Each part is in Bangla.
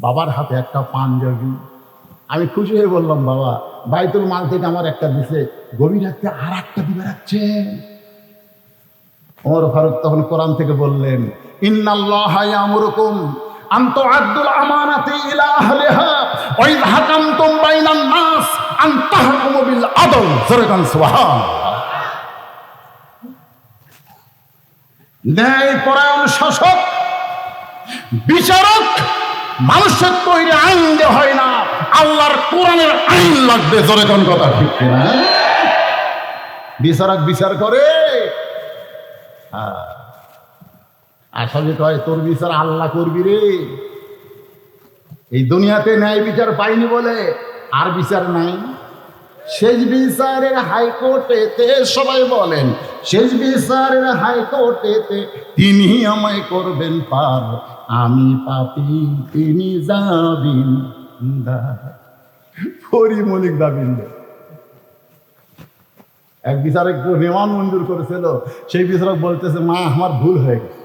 বাবার হাতে একটা পাঞ্জাবি। আমি খুশি হয়ে বললাম, বাবা বাইতুল মাল থেকে আমার একটা দিছে, গভীর রাতে আর একটা দিবে রাখছে। ওমর ফারুক তখন কোরআন থেকে বললেন, ইন্নাল্লাহা ইয়ামুরুকুম আন তুআদ্দুল আমানাতি ইলা আহলিহা ওয়া ইয হাকামতুম বাইনান নাস আন তাহকুমু বিল আদল। সুবহান সুবহানাল্লাহ। ন্যায়পরায়ণ শাসক বিচারক মানুষের তৈরি আইন দিয়ে হয় না, আল্লাহর কোরআনের আইন লাগবে। জোরে কোন কথা ঠিক কিনা? বিচারক বিচার করে, আসলে কয় তোর বিচার আল্লাহ করবি রে। এই দুনিয়াতে ন্যায় বিচার পাইনি বলে আর বিচার নাই। শেষ বিচারের হাইকোর্টেতে সবাই বলেন, শেষ বিচারের হাইকোর্টেতে তিনি আমায় করবেন পার, আমি পাপী তিনি জামিনদার। পরিমলিক জামিনদার। এক বিচারক রিমান্ড মঞ্জুর করেছিল, সেই বিচারক বলতেছে, মা আমার ভুল হয়ে গেছে।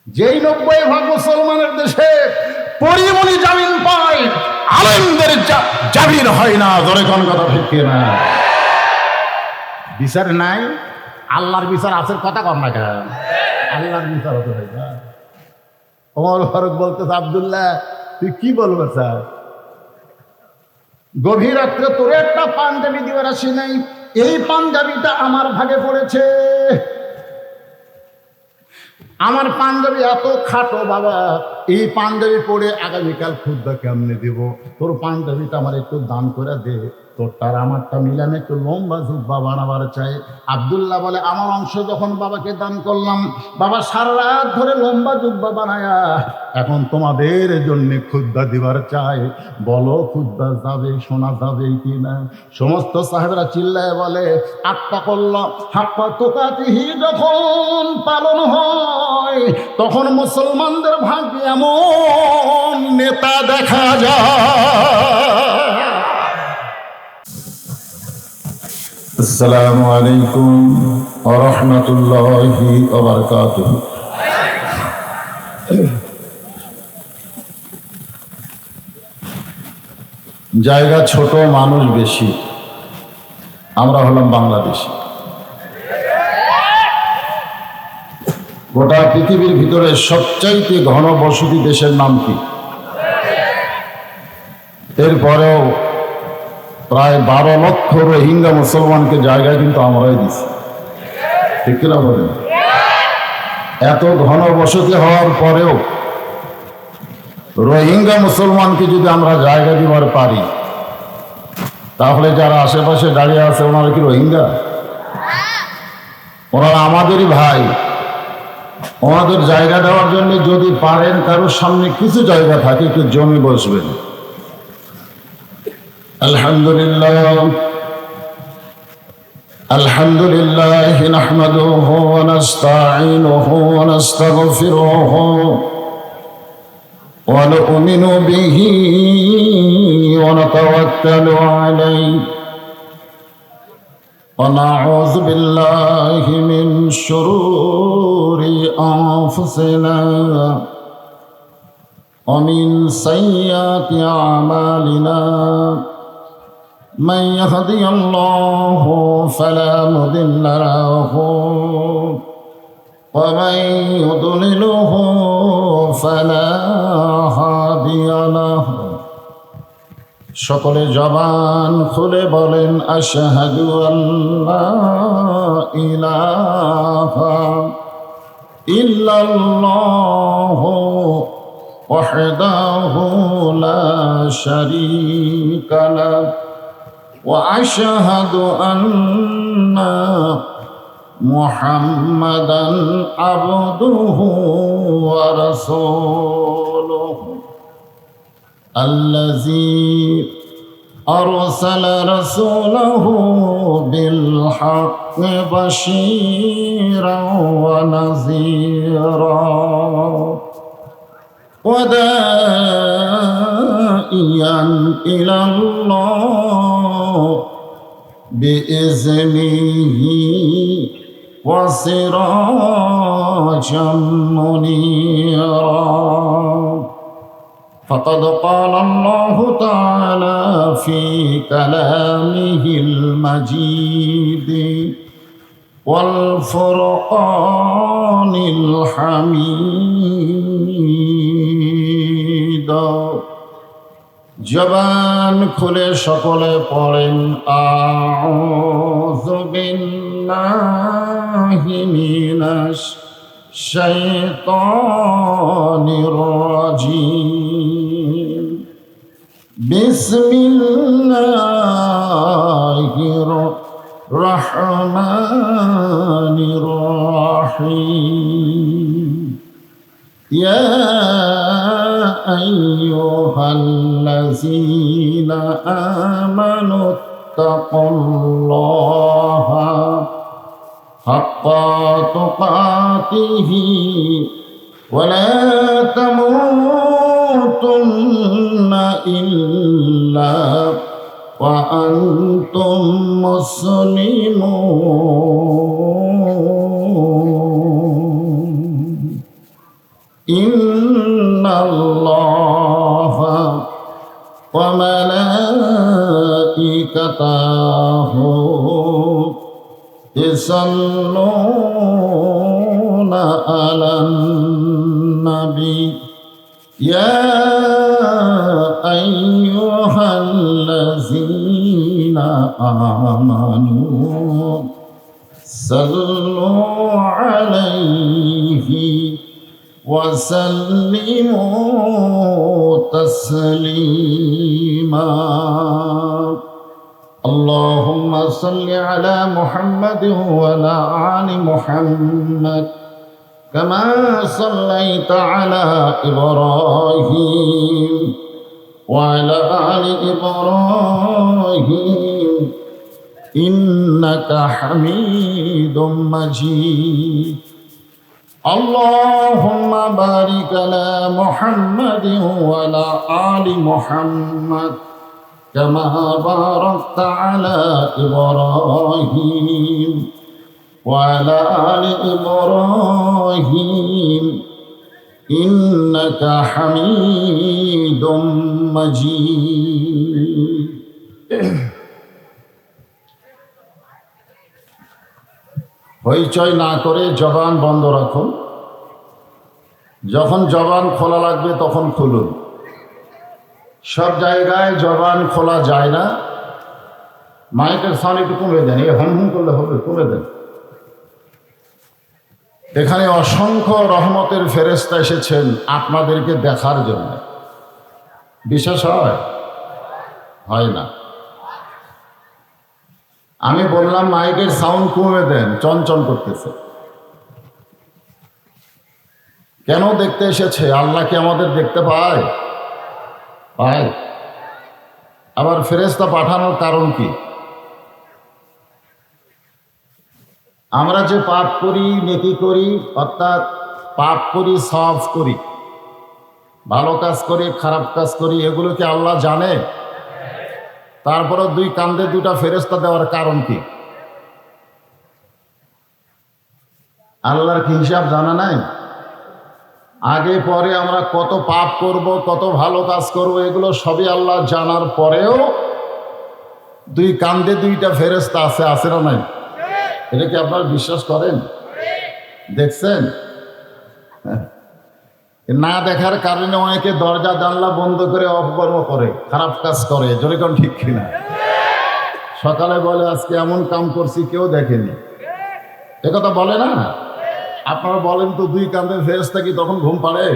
যেই 90% মুসলমানের দেশে পরিমণি জামিন পায়, আলেমদের জামিন হয় না। ধরে কোন কথা ঠিক না? বিচার নাই, আল্লাহর বিচার আছে। কথা কম না কেন? আল্লাহর বিচার হতে হয় না। ওমর ফারুক বলতেছে, আব্দুল্লাহ তুই কি বলবে স্যার? গভীর রাত্রে তোর একটা পাঞ্জাবি দিবার আসি নাই, এই পাঞ্জাবিটা আমার ভাগে পড়েছে। আমার পাঞ্জাবি এত খাটো বাবা, এই পাঞ্জাবি পরে আগামীকাল খুদ্া কেমনে দেব? তোর পাঞ্জাবিটা আমার একটু দান করে দে, তোরটার আমারটা মিলানে একটু লম্বা জুব্বা বানাবার চাই। আব্দুল্লাহ বলে, আমার অংশ যখন বাবাকে দান করলাম, বাবা সারা রাত ধরে লম্বা জুব্বা বানায়া এখন তোমাদের জন্য খুদ্া দিবার চাই, বলো খুদ্া যাবে, শোনা যাবে কি না? সমস্ত সাহেবরা চিল্লায় বলে, আত্মা করলাম হাক্কা তুকাতিহি যখন পালন হয়, তখন মুসলমানদের ভাগ্যে এমন নেতা দেখা যায়। আসসালামু আলাইকুম ওয়া রাহমাতুল্লাহি ওয়া বারাকাতুহু। জায়গা ছোট, মানুষ বেশি, আমরা হলাম বাংলাদেশি। গোটা পৃথিবীর ভিতরে সবচাইতে ঘন বসতি দেশের নাম কি? এরপরেও প্রায় 12 লক্ষ রোহিঙ্গা মুসলমানকে জায়গায় কিন্তু আমরাই দিছি, ঠিক কিনা বলেন? এত ঘন বসতি হওয়ার পরেও রোহিঙ্গা মুসলমানকে যদি আমরা জায়গা দিবার পারি, তাহলে যারা আশেপাশে দাঁড়িয়ে আছে ওনারা কি রোহিঙ্গা? ওনারা আমাদেরই ভাই। ওনাদের জায়গা দেওয়ার জন্য যদি পারেন, কারোর সামনে কিছু জায়গা থাকে, একটু জমি বসবেন। আলহামদুলিল্লাহ আলহামদুলিল্লাহ নাহমাদুহু ওয়া নাস্তাঈনুহু ওয়া নাস্তাগফিরুহু ওয়া নু'মিনু বিহি ওয়া নাতাওয়াক্কালু আলাইহি ওয়া নাউযু বিল্লাহি মিন শুরুরি আনফুসিনা ওয়া মিন সাইয়্যাতি আ'মালিনা। من يهدي الله فلا مضل له ومن يضلله فلا هادي له। সকলে জবান খুলে বলেন, আশহাদু আল্লা ইলাহা ইল্লাল্লাহু ওয়াহদাহু লা শারীকা লাহু وأشهد أن محمدا عبده ورسوله الذي أرسل رسوله بالحق بشيرا ونذيرا وداعيا إلى الله بإذنه وسراجا منيرا فقد قال الله تعالى في كلامه المجيد والفرقان الحميد জবান খুলে সকলে পড়েন আউযু বিল্লাহি মিনাশ শাইতানির রাজিম বিসমিল্লাহির রহমানির রহিম ইয়া আইয়ুহাল্লাযীনা আমানু তাকুল্লাহা হাক্কা তুকাতিহি ওয়া লা তামুতুন্না ইল্লা ওয়া আনতুম মুসলিমুন ইন্নাল্লাহা ওয়া মালাইকাতাহু ইসাল্লুনা আলান নাবী ইয়া আইয়ুহাল্লাযীনা আমানু সাল্লু আলাইহি ওয়া সাল্লিমু তাসলিমা اللهم صل على محمد وعلى آل محمد كما صليت على إبراهيم وعلى آل إبراهيم إنك حميد مجيد اللهم بارك على محمد وعلى آل محمد كما باركت على إبراهيم وعلى آل إبراهيم إنك حميد مجيد হইচই না করে জবান বন্ধ রাখুন। যখন জবান খোলা লাগবে তখন খুলুন। সব জায়গায় জবান খোলা যায় না। মাইকের সাউন্ড একটু কমে দেন, এই হম হম করলে হবে, কমে দেন। এখানে অসংখ্য রহমতের ফেরেশতা এসেছেন আপনাদেরকে দেখার জন্য। বিশ্বাস হয় না? আমি বললাম মাইকের সাউন্ড কমে দেন, চঞ্চল করতেছে। কেন দেখতে এসেছে? আল্লাহ কি আমাদের দেখতে পায়? পায়। আবার ফেরেশতা পাঠানোর কারণ কি? আমরা যে পাপ করি, নেকি করি, অর্থাৎ পাপ করি, সওয়াব করি, ভালো কাজ করি, খারাপ কাজ করি, এগুলো কি আল্লাহ জানে? তারপরে দুই কান্দে দুটা ফেরেশতা দেওয়ার কারণ কি? আল্লাহর কি হিসাব জানা নাই? আগে পরে আমরা কত পাপ করব, কত ভালো কাজ করব, এগুলো সবই আল্লাহ জানার পরেও দুই কান্দে দুইটা ফেরেশতা আছে না নাই? এটা কি আপনারা বিশ্বাস করেন? দেখছেন? না দেখার কারণে অনেকে দরজা জানলা বন্ধ করে অপকর্ম করে, খারাপ কাজ করে। জোরে কোন ঠিক কিনা? সকালে বলে আজকে এমন কাম করছি, কেউ দেখেনি। একথা বলে না? আপনারা বলেন তো, দুই কান্দের ফেরেশতা কি তখন ঘুম পাড়ে?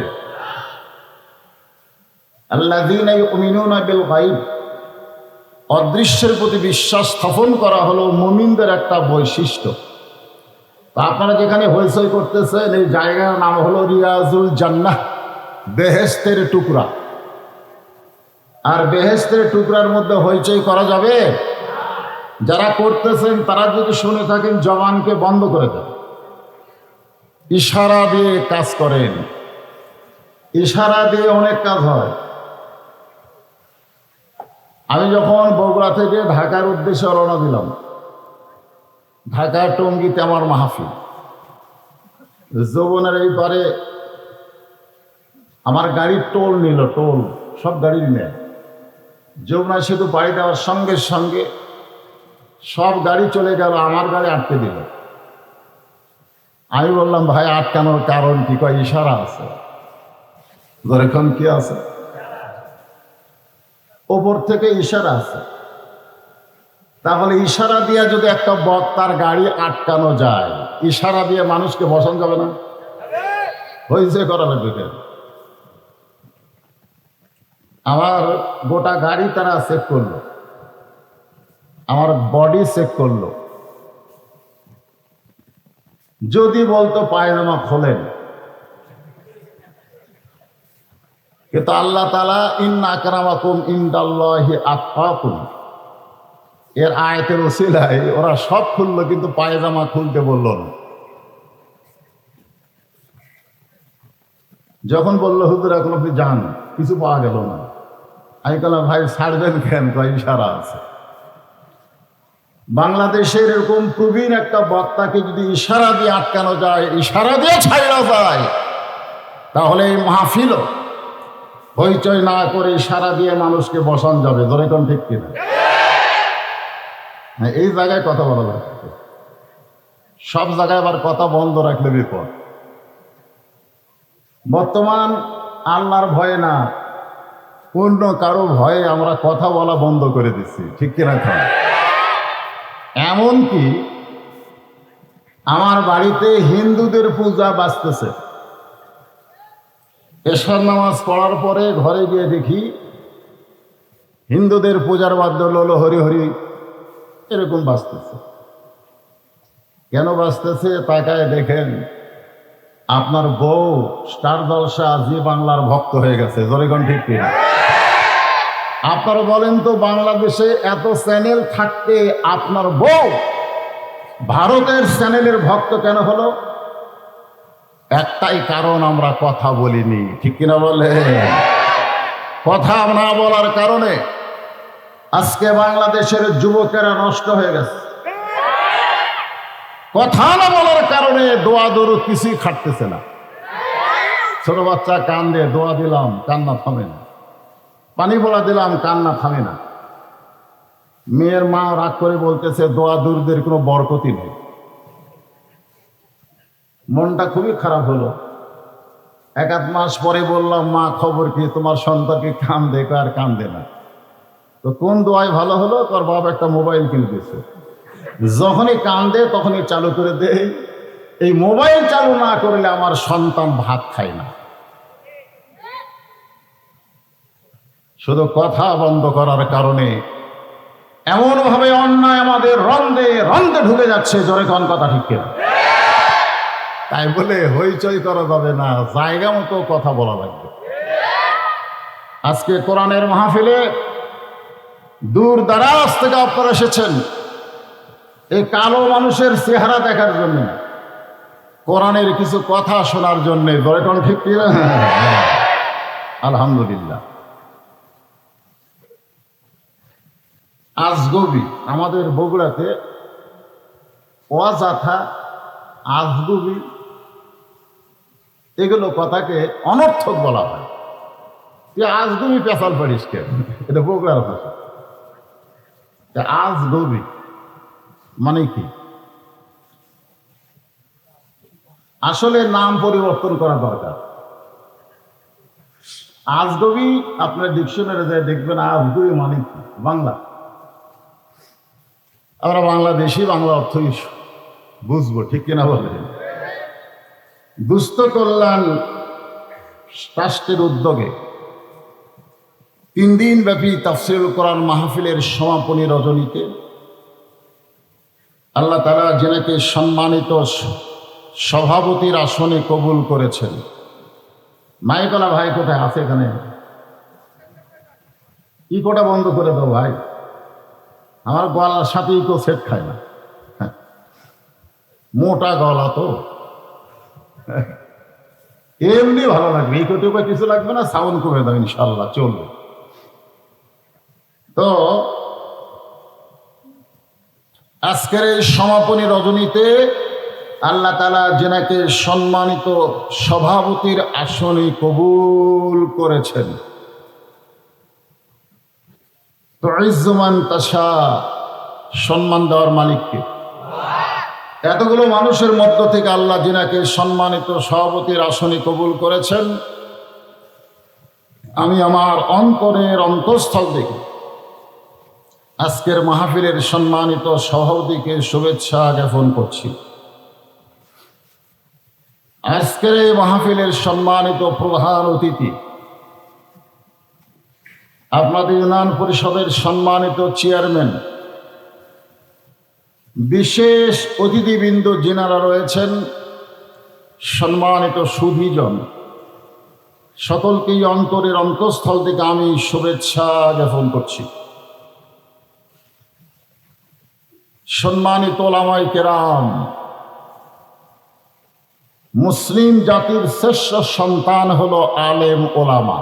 আল্লাযীনা ইউমিনুনা বিল গায়ব, অদৃশ্যের প্রতি বিশ্বাস স্থাপন করা হলো মুমিনদের একটা বৈশিষ্ট্য। তা আপনারা যেখানে হইচই করতেছেন, এই জায়গার নাম হলো রিয়াজুল জান্নাহ, বেহেশতের টুকরা। আর বেহেশতের টুকরার মধ্যে হইচই করা যাবে? যারা করতেছেন তারা যদি শুনে থাকেন, জবানকে বন্ধ করে দেন, ইশারা দিয়ে কাজ করেন। ইশারা দিয়ে অনেক কাজ হয়। আমি যখন বগুড়া থেকে ঢাকার উদ্দেশ্যে রওনা দিলাম, ঢাকার টঙ্গীতে আমার মাহফিল, যৌবনের এই পারে আমার গাড়ির টোল নিল, টোল সব গাড়ি নেয়। যমুনা সেতু পাড়ি দেওয়ার সঙ্গে সঙ্গে সব গাড়ি চলে গেল, আমার গাড়ি আটকে দিল। আমি বললাম, ভাই আটকানোর কারণ কি? কয় ইশারা আছে। এখন কি আছে? ওপর থেকে ইশারা আছে। তাহলে ইশারা দিয়ে যদি একটা বক্তার গাড়ি আটকানো যায়, ইশারা দিয়ে মানুষকে বসানো যাবে না? হয়েছে করা লাগবে কেন? আমার গোটা গাড়ি তারা চেক করলো, আমার বডি চেক করলো। যদি বলতো পায়জামা খোলেন, কিন্তু আল্লাহ তাআলা ইন্না আকরামাকুম ইনদাল্লাহি আতকাকুম এর আয়াতের ওসিলায় ওরা সব খুললো, কিন্তু পায়জামা খুলতে বললো না। যখন বললো হুজুর এখন আপনি যান, কিছু পাওয়া গেল না। আমি বললাম, ভাই ছাড়বেন কেন? কয় ইশারা আছে। বাংলাদেশের এরকম প্রবীণ একটা বক্তাকে যদি ইশারা দিয়ে আটকানো যায়, ইশারা দিয়ে ছাড়া যায়, তাহলে এই মাহফিল হইচই না করে ইশারা দিয়ে মানুষকে বসানো যাবে। ধরে কোন ঠিক কিনা? হ্যাঁ, এই জায়গায় কথা বলা লাগবে। সব জায়গায় আবার কথা বন্ধ রাখলে বিপদ। বর্তমান আল্লাহর ভয়ে না, অন্য কারো ভয়ে আমরা কথা বলা বন্ধ করে দিচ্ছি, ঠিক কিনা? খান এমনকি আমার বাড়িতে হিন্দুদের পূজা বাঁচতেছে। এশার নামাজ পড়ার পরে ঘরে গিয়ে দেখি হিন্দুদের পূজার বাদ্য লোলো হরি হরি এরকম বাঁচতেছে। কেন বাঁচতেছে? তাকায় দেখেন আপনার বউ স্টার জলসা জি বাংলার ভক্ত হয়ে গেছে। জোরেগণ ঠিক কিনা? আপনারা বলেন তো, বাংলাদেশে এত চ্যানেল থাকতে আপনার বউ ভারতের চ্যানেলের ভক্ত কেন হলো? একটাই কারণ, আমরা কথা বলিনি, ঠিক কিনা বলে? কথা না বলার কারণে আজকে বাংলাদেশের যুবকেরা নষ্ট হয়ে গেছে। কথা না বলার কারণে দোয়া দরুদ কিছুই খাটতেছে না। ছোট বাচ্চা কান্দে, দোয়া দিলাম, কান্না থামে না। পানি পড়া দিলাম, কান্না থামে না। মেয়ের মা রাগ করে বলতেছে দোয়া দরুদের কোনো বরকতি নেই। মনটা খুবই খারাপ হলো। এক আধ মাস পরে বললাম, মা খবর কি? তোমার সন্তানকে কান্দে? আর কান্দে না। তো কোন দোয়ায় ভালো হলো? তোর বাবা একটা মোবাইল কিনে দিয়েছে। যখনই কান্দে তখনই চালু করে দেয়। এই মোবাইল চালু না করলে আমার সন্তান ভাত খায় না। শুধু কথা বন্ধ করার কারণে এমন ভাবে অন্যায় আমাদের রন্ধে রন্ধে ঢুকে যাচ্ছে। জোরে কোন কথা ঠিক কিনা? তাই বলে হইচই করা যাবে না, জায়গা মতো কথা বলা লাগবে। আজকে কোরআনের মাহফিলে দূর দারাজ থেকে আপনারা এসেছেন এই কালো মানুষের চেহারা দেখার জন্য, কোরআনের কিছু কথা শোনার জন্যে। জোরে কোন ঠিক কিনা? আলহামদুলিল্লাহ। আজগবি আমাদের বগুড়াতে অযাথা, আজগবি এগুলো কথাকে অনর্থক বলা হয়। তুই আজগবি পেশাল পারিস কেন? এটা বগুড়ার ভাষা। আজগবি মানে কি? আসলে নাম পরিবর্তন করা দরকার। আজগবি আপনার ডিকশনারি যায় দেখবেন আজগবি মানে কি বাংলা। আমরা বাংলাদেশি, বাংলা অর্থই বুঝবো, ঠিক কিনা বলে? দুস্থ কল্যাণ ট্রাস্টের উদ্যোগে 3 দিন ব্যাপী তাফসীরুল কোরআন মাহফিলের সমাপনী রজনীতে আল্লাহ তাআলা যেনাকে সম্মানিত সভাপতির আসনে কবুল করেছেন। মাইকলা ভাই কোথায় আছে? এখানে ইকোটা বন্ধ করে দাও ভাই, আমার গলার সাথে ইকো সেট খায় না। মোটা গলা তো এমনি ভালো লাগবে, ইকো টিকো কিছু লাগবে না, সাউন্ড কমে দাও, ইনশাল্লাহ চলবে। তো আজকের এই সমাপনী রজনীতে আল্লাহ তাআলা যেনাকে সম্মানিত সভাপতির আসনে কবুল করেছেন, তুইজ্জু মান তাশা, সম্মান দেওয়ার মালিককে। এতগুলো মানুষের মধ্য থেকে আল্লাহ যিনাকে সম্মানিত সভাপতির আসনে কবুল করেছেন, আমি আমার অন্তরের অন্তঃস্থল থেকে আজকের মাহফিলের সম্মানিত সভাপতিকে শুভেচ্ছা জ্ঞাপন করছি। আজকের এই মাহফিলের সম্মানিত প্রধান অতিথি, আপনাদের ইউনিয়ন পরিষদের সম্মানিত চেয়ারম্যান, বিশেষ অতিথিবৃন্দ যিনারা রয়েছেন, সম্মানিত সুধীজন, সকলকেই অন্তরের অন্তঃস্থল থেকে আমি শুভেচ্ছা জ্ঞাপন করছি। সম্মানিত ওলামায়ে কেরাম, মুসলিম জাতির শ্রেষ্ঠ সন্তান হলো আলেম ওলামা।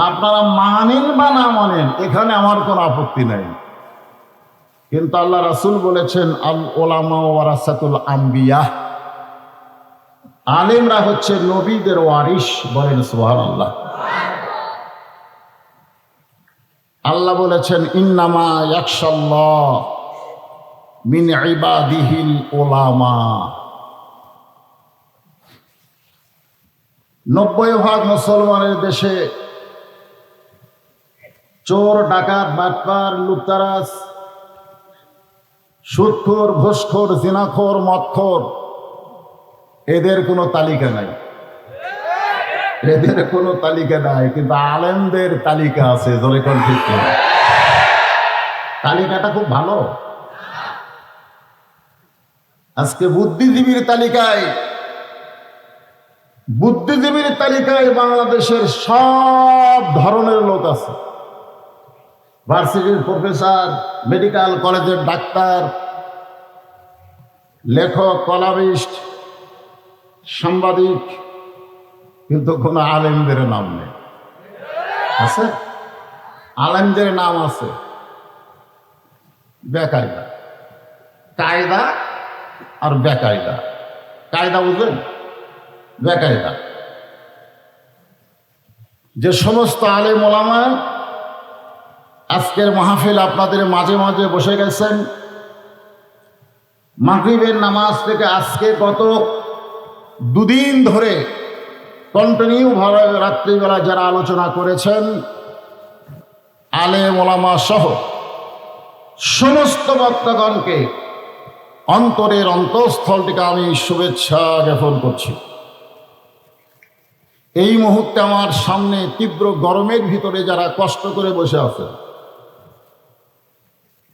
আপনারা মানেন বা না মানেন, এখানে আমার কোনো আপত্তি নাই, কিন্তু আল্লাহ রাসূল বলেছেন আল ওলামা ওয়ারাসাতুল আম্বিয়া, আলেমরা হচ্ছে নবীদের ওয়ারিস। বলেন সুবহানাল্লাহ। আল্লাহ বলেছেন ইন্নামা ইয়াখশাল্লাহ মিন ইবাদিহিল ওলামা। 90% মুসলমানের দেশে চোর, ডাকাত, বাটপার, লুটতরাজ, সুদখোর, ঘুষখোর, জিনাখোর, মদখোর, এদের কোনো তালিকা নাই, এদের কোনো তালিকা নাই, কিন্তু আলেমদের তালিকা আছে। জোরে কোন ঠিক না? তালিকাটা খুব ভালো। আজকে বুদ্ধিজীবীর তালিকায় বাংলাদেশের সব ধরনের লোক আছে। ভার্সিটির প্রফেসর, মেডিকেল কলেজের ডাক্তার, লেখক, কলামিস্ট, সাংবাদিক, কিন্তু কোনো আলেমদের নাম নেই। আছে? আলেমদের নাম আছে বেকায়দা। কায়দা আর বেকায়দা। কায়দা বুঝলেন? বেকায়দা। যে সমস্ত আলেম ওলামা আজকের মাহফিল আপনাদের মাঝে মাঝে বসে গেছেন, মাগরিবের নামাজ থেকে আজকে গত 2 দিন ধরে কন্টিনিউ ভাবে রাত্রিবেলা যারা আলোচনা করেছেন, আলেম ওলামা সহ সমস্ত বক্তাগণকে অন্তরের অন্তঃস্থল থেকে আমি শুভেচ্ছা জ্ঞাপন করছি। এই মুহূর্তে আমার সামনে তীব্র গরমের ভিতরে যারা কষ্ট করে বসে আছে,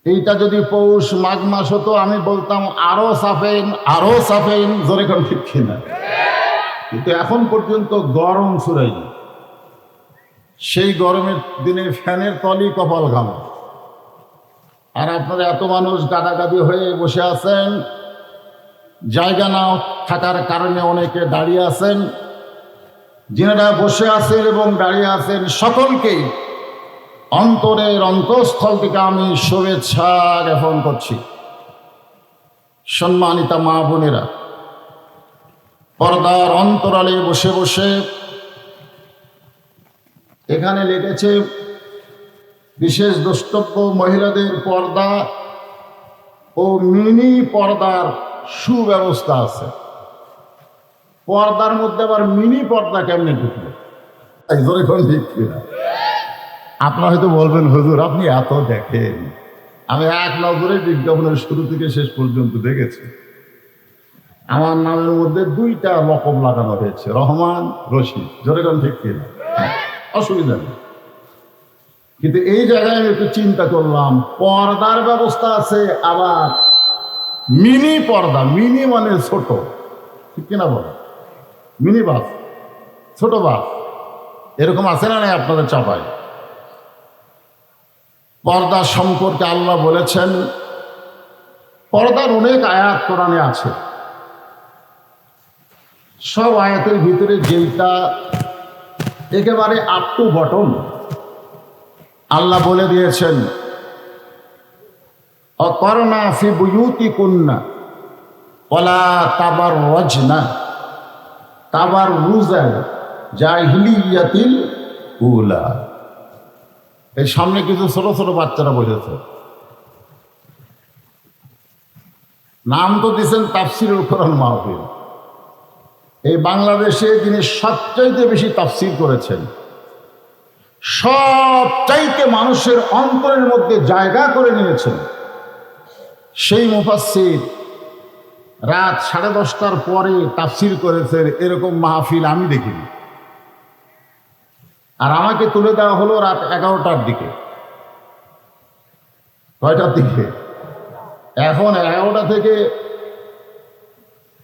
এইটা যদি পৌষ মাঘ মাস হতো আমি বলতাম আরো সাফেন, জোরে কোন ঠিক কিনা? কিন্তু এখন পর্যন্ত গরম ছুড়াইনি। সেই গরমের দিনে ফ্যানের তলই কপাল ঘামে। আর আপনারা এত মানুষ গাদাগাদি হয়ে বসে আছেন, জায়গা না থাকার কারণে অনেকে দাঁড়িয়ে আছেন। যিনারা বসে আছেন এবং দাঁড়িয়ে আছেন সকলকেই অন্তরের অন্তঃস্থল থেকে আমি শুভেচ্ছা জ্ঞাপন করছি। সম্মানিতা মা বোনেরা, পর্দার অন্তরালে বসে বসে এখানে লেগেছে বিশেষ দ্রষ্টব্য মহিলাদের পর্দা ও মিনি পর্দার সুব্যবস্থা আছে। পর্দার মধ্যে আবার মিনি পর্দা কেমনে ঢুকলো? ঠিক কিনা? আপনারা হয়তো বলবেন হুজুর আপনি এত দেখেন। আমি এক নজরে বিজ্ঞাপনের শুরু থেকে শেষ পর্যন্ত দেখেছি। আমার নামের মধ্যে 2টা লকব লাগানো হয়েছে, রহমান, রশিদ। যেরকম ঠিক কিনা? অসুবিধা নেই। কিন্তু এই জায়গায় আমি একটু চিন্তা করলাম, পর্দার ব্যবস্থা আছে, আবার মিনি পর্দা। মিনি মানে ছোট, ঠিক কিনা বলো? মিনি বাস, ছোট বাস, এরকম আছে না নাই আপনাদের চাপায়? পর্দা সম্পর্কে আল্লাহ বলেছেন, পর্দার অনেক আয়াত কোরআনে আছে। সব আয়াতের ভিতরে যেটা একেবারে আপ টু বটম আল্লাহ বলে দিয়েছেন, অকরনা ফি বুয়ুতিকুন্না ওয়ালা তাবাররাজনা তাবাররুজাল জাহিলিয়াতিল উলা। এই সামনে কিছু ছোট ছোট বাচ্চারা বসেছে, নাম তো দিয়েছেন তাফসিরুল কোরআন মাহফিল। এই বাংলাদেশে যিনি সবচাইতে বেশি তাফসির করেছেন, সবচাইতে মানুষের অন্তরের মধ্যে জায়গা করে নিয়েছেন, সেই মুফাসসির রাত 10:30টার পরে তাফসির করেছেন, এরকম মাহফিল আমি দেখিনি। আর আমাকে তুলে দেওয়া হলো রাত 11টার দিকে। কয়টার দিকে? এখন 11টা থেকে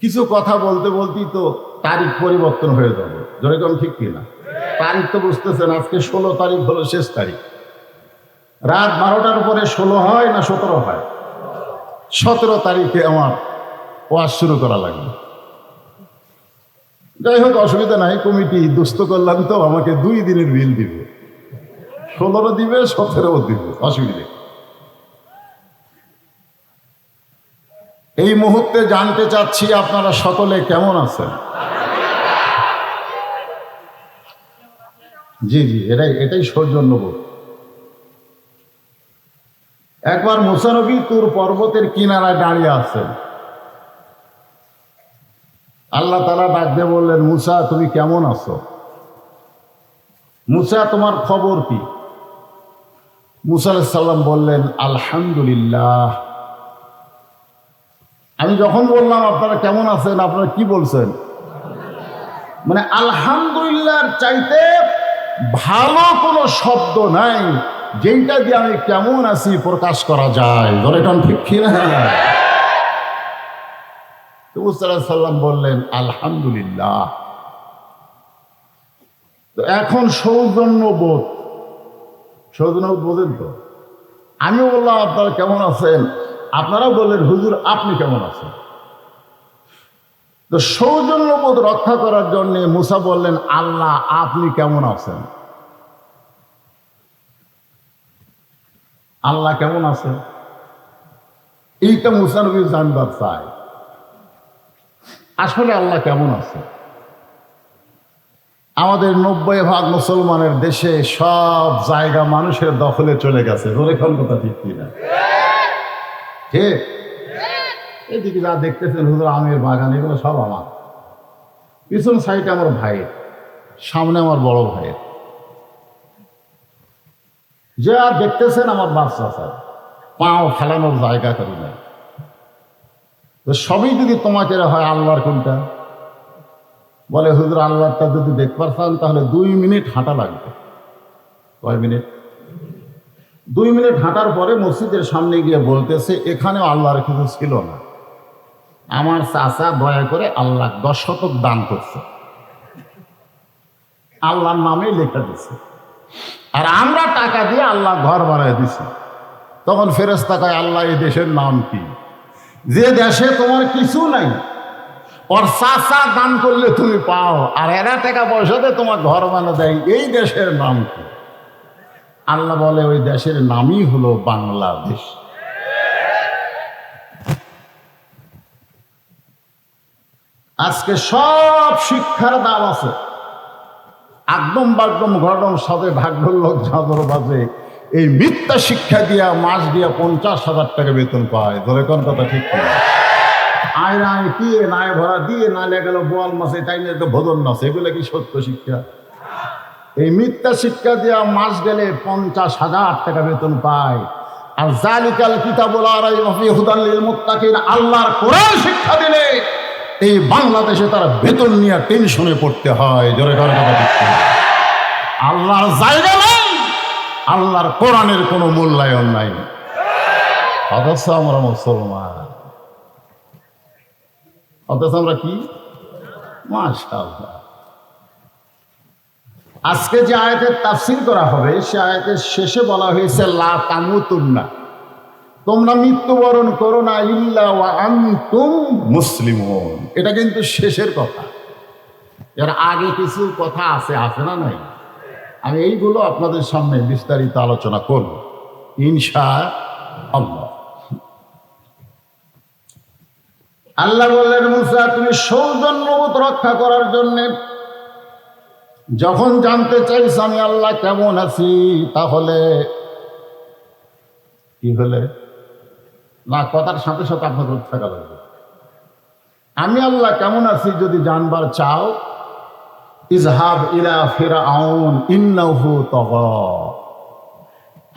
কিছু কথা বলতে বলতেই তো তারিখ পরিবর্তন হয়ে যাবে, যেরকম ঠিক কিনা? তারিখ তো বুঝতেছেন, আজকে 16 তারিখ হলো শেষ তারিখ। রাত 12টার পরে 16 হয় না 17 হয়? 17 তারিখে আমার ওয়াজ শুরু করা লাগবে। যাই হোক, অসুবিধা নাই, কমিটি দুস্থ করলাম তো আমাকে 2 দিনের বিল দিবে, 16 দিবে, 17 দিবে, অসুবিধা। এই মুহূর্তে জানতে চাচ্ছি আপনারা সকলে কেমন আছেন? জি জি, এটাই সৌজন্যবোধ। একবার মুসা নবী তুর পর্বতের কিনারায় দাঁড়িয়ে আছেন। আল্লাহ তাআলা ডাক দিয়ে বললেন, মুসা তুমি কেমন আছো? মুসা তোমার খবর কি? মুসা আলাইহিস সালাম বললেন, আলহামদুলিল্লাহ। আমি যখন বললাম আপনারা কেমন আছেন, আপনারা কি বলছেন? মানে আলহামদুলিল্লাহর চাইতে ভালো কোনো শব্দ নাই যেটা দিয়ে আমি কেমন আছি প্রকাশ করা যায়। ধরে কারণ ঠিক কিনা? মুসা আলাইহিস সালাম বললেন আলহামদুলিল্লাহ। তো এখন সৌজন্যবোধ বোঝেন তো? আমিও বললাম আপনারা কেমন আছেন, আপনারাও বললেন হুজুর আপনি কেমন আছেন। তো সৌজন্যবোধ রক্ষা করার জন্য মুসা বললেন, আল্লাহ আপনি কেমন আছেন? আল্লাহ কেমন আছেন এইটা মুসা নবী জানবার চায়। আসলে আল্লাহ কেমন আছে? আমাদের 90% মুসলমানের দেশে সব জায়গা মানুষের দখলে চলে গেছে। ওরেখন কথা ঠিক কিনা? ঠিক। এইদিকে যা দেখতেছেন হুজুর আমের বাগান, এগুলো সব আমার। পিছন সাইডে আমার ভাইয়ের, সামনে আমার বড় ভাইয়ের। যা দেখতেছেন আমার বাচ্চা স্যার, পাও ফেলানোর জায়গা করি না। তো সবই যদি তোমাকে হয়, আল্লাহর কোনটা? বলে হুজুর আল্লাহটা যদি দেখবার চান তাহলে 2 মিনিট হাঁটা লাগবে। কয় মিনিট? 2 মিনিট হাঁটার পরে মসজিদের সামনে গিয়ে বলতেছে, এখানেও আল্লাহর কিছু ছিল না, আমার চাচা দয়া করে আল্লাহ 10 শতক দান করছে, আল্লাহর নামে লেখা দিছে, আর আমরা টাকা দিয়ে আল্লাহ ঘর বানায় দিছি। তখন ফেরেশতা কয়, আল্লাহ এই দেশের নাম কি? যে দেশে তোমার কিছু নাই, ওর চাচা দান করলে তুমি পাও, আর এরা টাকা পয়সাতে তোমার ঘর বানা দেয়, এই দেশের নাম কি? আল্লাহ বলে ওই দেশের নামই হলো বাংলাদেশ। আজকে সব শিক্ষার দাম আছে, একদম বাগদম ঘটম সাথে ঢাকঢোল লোক ঝাঁদর বাজে, এই মিথ্যা শিক্ষা দিয়া মাস দিয়া 50,000 টাকা বেতন পায়। ধরে কোন কথা ঠিক কিনা? আয় নাই দিয়ে নাই ভরা দিয়ে না গেল বোয়াল মাসে তাই নিয়ে ভোজন নাচে, এগুলো কি সত্য শিক্ষা? এই মিথ্যা শিক্ষা দিয়া মাস গেলে 50,000 টাকা বেতন পায়। আর জালিকাল কিতাবুল লা রাইবা ফীহি হুদাল লিল মুত্তাকিন, আল্লাহর কোরআন শিক্ষা দিলে এই বাংলাদেশে তারা বেতন নিয়ে টেনশনে পড়তে হয়। জোরে করে কথা ঠিক কিনা? আল্লাহর জায়গা নাই, আল্লাহর কোরআনের কোনো মূল্যায়ন নাই। অথচ আমরা মুসলমান, অথচ আমরা কি? মাশাআল্লাহ। আজকে যে আয়াতের তাফসীর করা হবে সে আয়াতের শেষে বলা হয়েছে লা তামুতুন্না, তোমরা মৃত্যুবরণ করো না ইল্লা ওয়া আনতুম মুসলিমুন। এটা কিন্তু শেষের কথা, এর আগে কিছু কথা আছে না নাই? আমি এইগুলো আপনাদের সামনে বিস্তারিত আলোচনা করব ইনশাআল্লাহ। আল্লাহ বললেন, মুসা তুমি সৌজন্যবোধ রক্ষা করার জন্যে যখন জানতে চাইছ আমি আল্লাহ কেমন আছি, তাহলে কি হলে না, কথার সাথে সাথে আপনাদের থাকা লাগবে। আমি আল্লাহ কেমন আছি যদি জানবার চাও, ইজহাব ইলা ফিরআউন ইন্নাহু তাগা।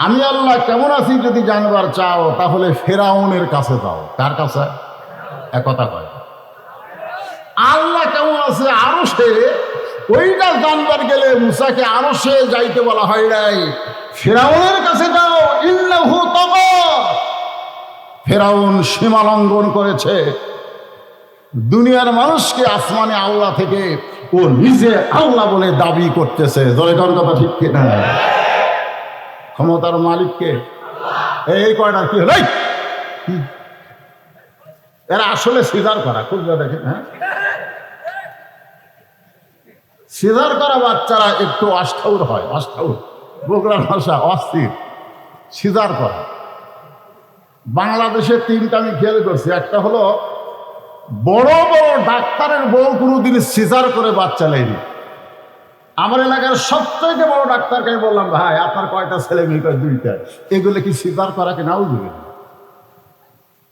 আমি আল্লাহ কেমন আছি যদি জানবার চাও, তাহলে ফিরআউনের কাছে যাও। কার কাছে? এক কথা কয় আল্লাহ কেমন আছে আরশে, ওইটা জানবার গেলে মুসাকে আরশে যাইতে বলা হয় নাই, ফিরআউনের কাছে যাও। ইন্নাহু তাগা, ফিরআউন সীমা লঙ্ঘন করেছে। দুনিয়ার মানুষকে আসমানে আল্লাহ থেকে ও নিজে আল্লাহ বলে দাবি করতেছে। জোরে কোন কথা ঠিক কিনা? ক্ষমতার মালিককে এই কয়টা কি হলো? এরা আসলে সিজার করা, খুব দেখেন। হ্যাঁ, সিজার করা বাচ্চারা একটু অষ্টাউর হয়, অষ্টাউর বগুড়ার ভাষা অস্থির। সিজার করা বাংলাদেশে তিনটা আমি খেয়াল করছি। একটা হলো বড় বড় ডাক্তারের বউ কোনোদিন সিজার করে বাচ্চা নেয়নি। আমার এলাকার সবচেয়ে বড় ডাক্তারকে আমি বললাম, ভাই আপনার কয়টা ছেলে মেয়ে? কয় দুইটা। এগুলো কি সিজার করা কি? নাও দেবেন।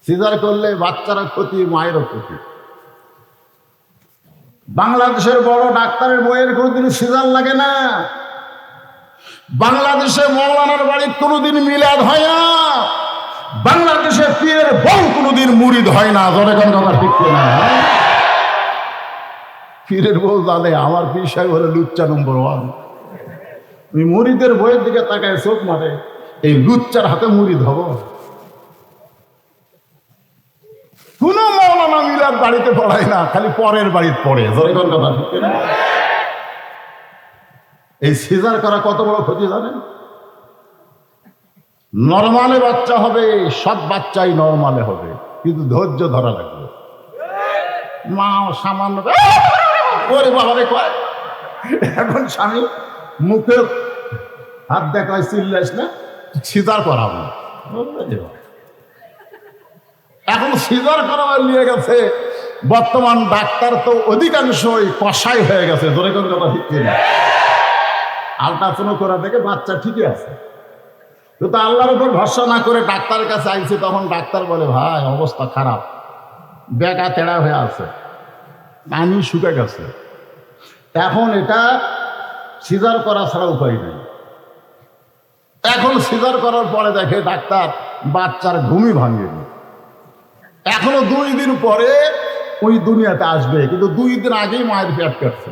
সিজার করলে বাচ্চারা ক্ষতি, মায়েরও ক্ষতি। বাংলাদেশের বড় ডাক্তারের বইয়ের কোনোদিন সিজার লাগে না। বাংলাদেশে মৌলানার বাড়ির কোনোদিন মিলাদ হয় না। বাংলাদেশে পীরের বউ কোনোদিন মুরিদ হয় না। জোরে কোন কথা ঠিক না? পীরের বউ জানে আমার পীর সাহেব হলো লুচ্চা নম্বর 1। ওই মুরিদের বইয়ের দিকে তাকায় চোখ মারে, এই লুচ্চার হাতে মুরিদ হব? কোন মৌলানা মিলাদ বাড়িতে পড়ায় না, খালি পরের বাড়িতে পড়ে। জোরে কোন কথা ঠিক না? এই সিজার করা কত বড় ক্ষতি জানেন? নরমালে বাচ্চা হবে, সব বাচ্চাই নরমালে হবে, কিন্তু ধৈর্য ধরা লাগবে। মা সামান্য ওরে বাবারে কয়, এখন স্বামী মুখে হাত দেখায়, চিল্লাস না, সিজার করাবো। এখন সিজার করাবার নিয়ে গেছে। বর্তমান ডাক্তার তো অধিকাংশই কষাই হয়ে গেছে। ধরে কোন কথা ঠিক কিনা? আলট্রাসাউন্ড করা দেখে বাচ্চা ঠিকই আছে, তো আল্লাহর উপর ভরসা না করে ডাক্তারের কাছে আইছে। তখন ডাক্তার বলে, ভাই অবস্থা খারাপ, বেকা তেড়া হয়ে আছে, পানি শুকে গেছে, এখন এটা সিজার করা ছাড়া উপায় নেই। এখন সিজার করার পরে দেখে ডাক্তার বাচ্চার ঘুমই ভাঙেনি। এখনো 2 দিন পরে ওই দুনিয়াতে আসবে, কিন্তু 2 দিন আগেই মায়ের পেট কাটছে।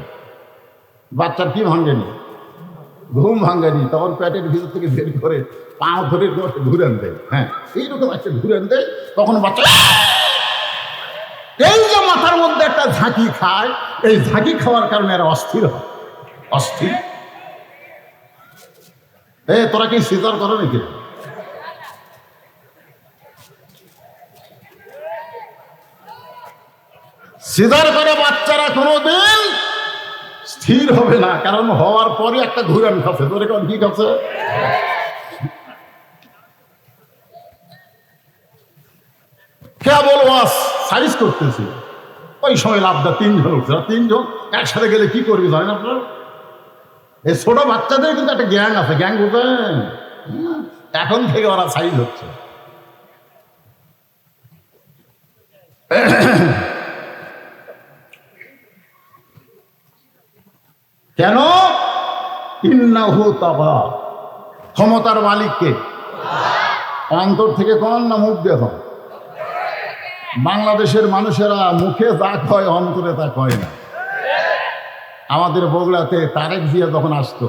বাচ্চার কি ভাঙেনি? ঘুম ভাঙেনি। তখন পেটের ভিতর থেকে বের করে পা ধরে ঘুরেন দেয়। হ্যাঁ, এইরকম একটা ঘুরেন দেয়। তখন বাচ্চা এই যে মাথার মধ্যে একটা ঝাঁকি খায়, এই ঝাঁকি খাওয়ার কারণে এরা অস্থির হয়। অস্থির তোরা কি সিজার করো নাকি? সিজার করে বাচ্চারা কোনোদিন স্থির হবে না, কারণ হওয়ার পরে একটা ঘুরান খাচ্ছে। তোর এখন কি খাচ্ছে? কেবল ওয়াস সাইজ করতেছি, ওই সময় লাভটা 3 জন উঠছে। 3 জন একসাথে গেলে কি করবি জানেন আপনার? এই ছোট বাচ্চাদের কিন্তু একটা গ্যাং আছে, গ্যাং বুঝেন? এখন থেকে ওরা সাইজ হচ্ছে। কেন? ইন্নাহু তাগা, ক্ষমতার মালিককে অন্তর থেকে কোন না মুখ দিয়ে কন। বাংলাদেশের মানুষেরা মুখে যা কয় অন্তরে তা কয় না। আমাদের বগুড়াতে তারেক জিয়া যখন আসতো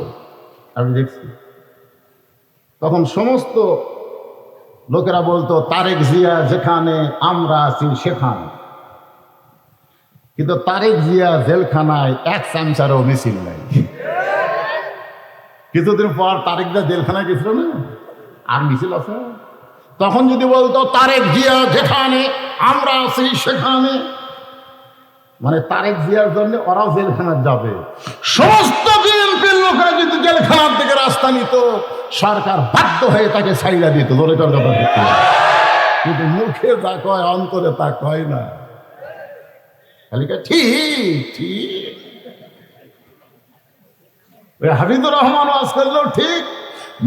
আমি দেখছি, তখন সমস্ত লোকেরা বলতো তারেক জিয়া যেখানে আমরা আছি সেখানে। কিন্তু তারেক জিয়া জেলখানায় 1 চামচারও মিছিল নাই। কিছুদিন পর তারেক জিয়া জেলখানায় গেছিল না, আর মিছিল আছে। তখন যদি বলতো তারেক জিয়া যেখানে আমরা আছি সেখানে, মানে তারেক জিয়ার জন্য ওরাও জেলখানায় যাবে। সমস্ত বিএনপির লোকেরা যদি জেলখানার দিকে রাস্তা নিত, সরকার বাধ্য হয়ে তাকে ছাইড়া দিত। ধরে কথা, কিন্তু মুখে যা কয় অন্তরে তা কয় না। খালি ঠিক ঠিক ওই হাফিজুর রহমান ওয়াজ করলেও ঠিক,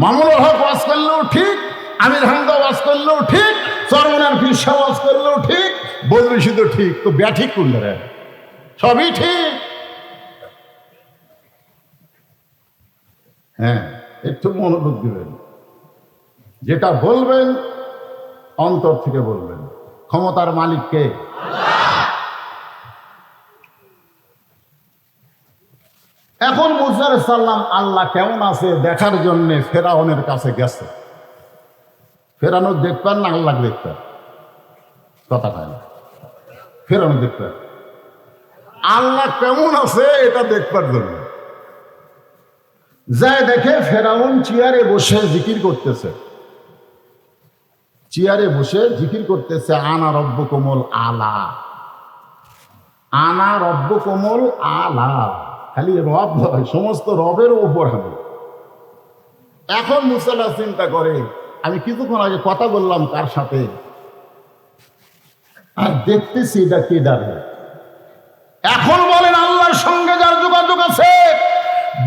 মামুনুল হক ওয়াজ করলেও ঠিক, আমির হামদা ওয়াজ করলেও ঠিক, চরমনার পীর সাহেব ওয়াজ করলেও ঠিক, বদরুল তো ঠিক। তো ব্যাঠিক করলে রে, সবই ঠিক। হ্যাঁ, একটু মনোযোগ দিবেন, যেটা বলবেন অন্তর থেকে বলবেন। ক্ষমতার মালিককে। এখন মুসা আলাইহিস সালাম আল্লাহ কেমন আছে দেখার জন্য ফেরাউনের কাছে গেছে। ফেরাউন দেখবেন না আল্লাহ দেখবেন? কথা হয় না। ফেরাউন দেখবেন আল্লাহ কেমন আছে এটা দেখবার জন্য যায়। দেখে ফেরাউন চেয়ারে বসে জিকির করতেছে, চেয়ারে বসে জিকির করতেছে, আনা রব্বুকুমুল আলা, আনা রব্বুকুমুল আলা। খালি রব হয়, সমস্ত রবের ওপর হবে। এখন মুসা চিন্তা করে, আমি কিছুক্ষণ আগে কথা বললাম কার সাথে, আর দেখতেছি এটা কে দাঁড়িয়ে। এখন বলেন আল্লাহর সঙ্গে যার যোগাযোগ আছে,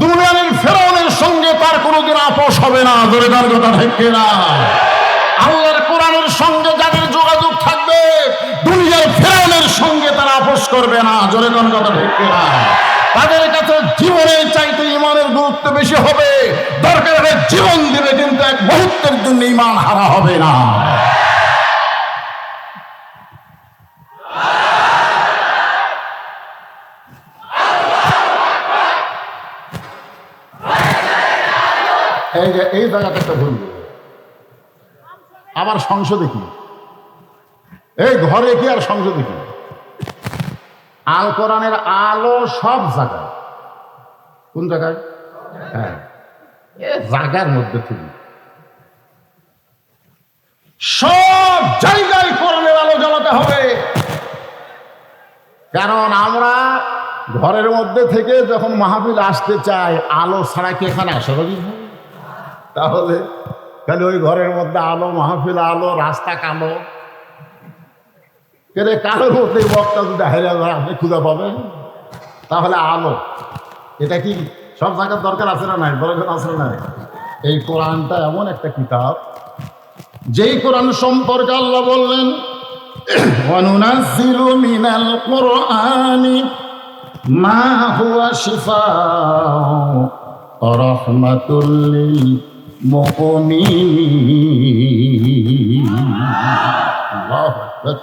দুনিয়ার ফেরাউনের সঙ্গে তার কোনোদিন আপোষ হবে না। জোরে তার কথা ঠিক না? আল্লাহর কোরআনের সঙ্গে যাদের যোগাযোগ থাকবে, দুনিয়ার ফেরাউনের সঙ্গে তারা আপোষ করবে না। জোরে তার কথা ঠিক না? তাদের কাছে জীবনের চাইতে ইমানের গুরুত্ব বেশি হবে। দরকার হলে জীবন দিবে, কিন্তু এক মুহূর্তের জন্য ইমান হারা হবে না। এই যে এই জায়গাটা একটা ভুল। আবার সংসদে কি, এই ঘরে কি আর সংসদে কি? আল কোরআনের আলো সব জায়গায়। কোন জায়গায়? হ্যাঁ, জায়গার মধ্যে থেকে সব জায়গায় কোরআনের আলো জ্বালাতে হবে। কারণ আমরা ঘরের মধ্যে থেকে যখন মাহফিল আসতে চাই, আলো ছাড়া কি এখানে আসা যাবে? তাহলে খালি ওই ঘরের মধ্যে আলো, মাহফিল আলো, রাস্তা কালো। কালোর মধ্যে বক্তা যদি হারিয়ে যায়, আপনি খুঁজে পাবেন? তাহলে আলো এটা কি সব জায়গার দরকার আছে না নাই? দরকার আছে না নাই? এই কোরআনটা এমন একটা কিতাব, যেই কোরআন সম্পর্কে আল্লাহ বললেন, ওয়ানুনাজ্জিলু মিনাল কুরআনি মা হুয়া শিফাউ ওয়া রাহমাতুল লিল মুমিনিন। আল্লাহু আকবার।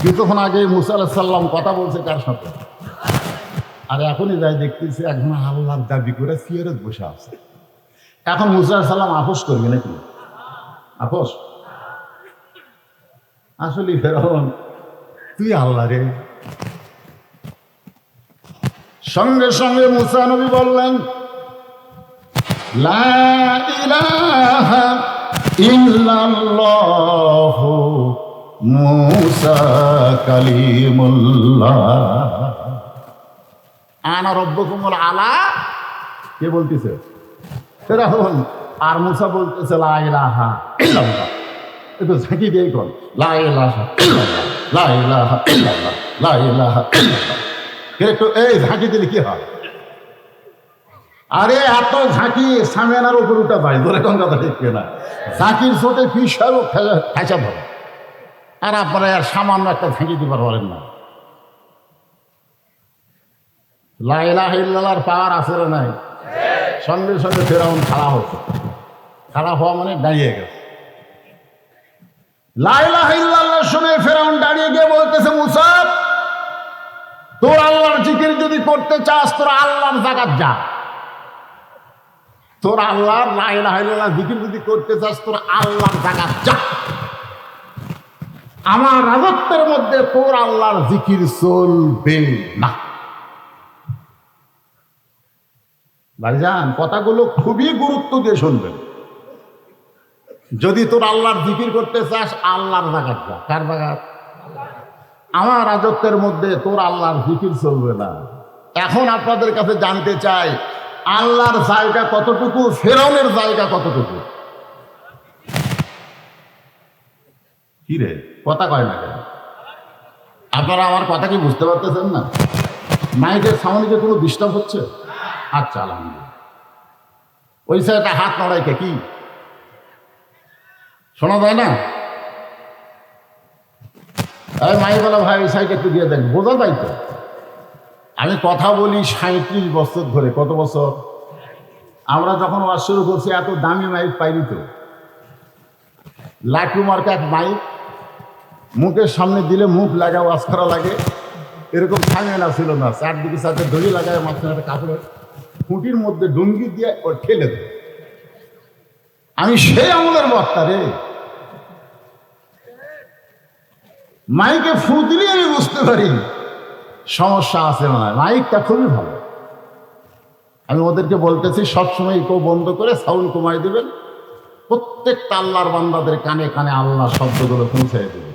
কিছুক্ষণ আগে মুসা আলাইহিস সালাম কথা বলছে কার সাথে? আর এখনই যাই দেখতেছি একজন আল্লাহর দাবি করে সিয়ারত বসে আছে। এখন মুসা আলাইহিস সালাম আপোষ করবে নাকি? আপোষ? আসলে ফেরাউন তুই আল্লাহ রে। সঙ্গে সঙ্গে মুসা নবী বললেন, লা ইলাহা ইল্লাল্লাহু মুসা কালিমুল্লাহ। আনা রব্বুকুমুল আলা কে বলতেছে? ফেরাউন। আর মুসা বলতেছে লা ইলাহা ইল্লাল্লাহ। একটু ঝাঁকি দিয়ে কর, লা ইলাহা ইল্লাল্লাহ, লা ইলাহা ইল্লাল্লাহ, লা ইলাহা ইল্লাল্লাহ। একটু এই ঝাঁকি দিলে কি হয়? আরে এত ঝাঁকি সামিয়ানার উপর উঠা যায়। ধরে কোন কথা ঠিক না? ঝাঁকির চোটে পিসারও খাইসা ধরে, আর আপনারা আর সামান্য একটা ঝাঁকি দিবার পারেন না। লা ইলাহা ইল্লাল্লাহর পাওয়ার আছে না নাই? সঙ্গে সঙ্গে ফেরাউন খাড়া হচ্ছে। খাড়া হওয়া মানে দাঁড়িয়ে গেছে। লা ইলাহা ইল্লাল্লাহ শুনে ফেরাউন দাঁড়িয়ে গিয়ে বলতেছে, মুসা তোর আল্লাহর জিকির যদি করতে চাস, তোর আল্লাহর জায়গায় যা। তোর আল্লাহর লা ইলাহা ইল্লাল্লাহ জিকির যদি করতে চাস, তোর আল্লাহর জায়গায় যা। আমার রাজত্বের মধ্যে তোর আল্লাহর জিকির চলবে না। ভাইজান, কথাগুলো খুবই গুরুত্ব দিয়ে শুনবেন। যদি তোর আল্লাহর জিকির করতে চাস, আল্লাহর জায়গায় যা। কার জায়গায়? আমার রাজত্বের মধ্যে তোর আল্লাহর জিকির চলবে না। এখন আপনাদের কাছে জানতে চাই, আল্লাহর জায়গা কতটুকু, ফেরাউনের জায়গা কতটুকু? কি রে কথা কয় না কেন? আপনারা আমার কথা কি বুঝতে পারতেছেন না? মাইকের সাউন্ডে কোনো ডিস্টার্ব হচ্ছে? আচ্ছা আলহামদুলিল্লাহ। ওই সাইডটা হাত নড়াইকে কি শোনা যায় না? এই মাইকওয়ালা ভাই ওই সাইডে একটু দিয়ে দেখ, বোঝা যায় তো? আমি কথা বলি 37 বছর ধরে। কত বছর? আমরা যখন ওয়াজ শুরু করছি এত দামি মাইক পাইনি তো। লাঠি মার্কা এক মাইক, মুখের সামনে দিলে মুখ লাগা ওয়াজ করা লাগে, এরকম থামিয়ে না ছিল না। চারদিকে চারটে দড়ি লাগায় মাঝখানে একটা কাপড়ের খুঁটির মধ্যে ডুঙ্গি দিয়ে ওর ঠেলে দেয়। আমি সেই আমলের বক্তা রে। মাইকে ফু দিলে আমি বুঝতে পারি সমস্যা আছে না। মাইকটা খুবই ভালো। আমি ওদেরকে বলতেছি সবসময় ইকো বন্ধ করে সাউন্ড কমাই দেবেন। প্রত্যেকটা আল্লাহর বান্দাদের কানে কানে আল্লাহ শব্দগুলো পৌঁছাই দেবে।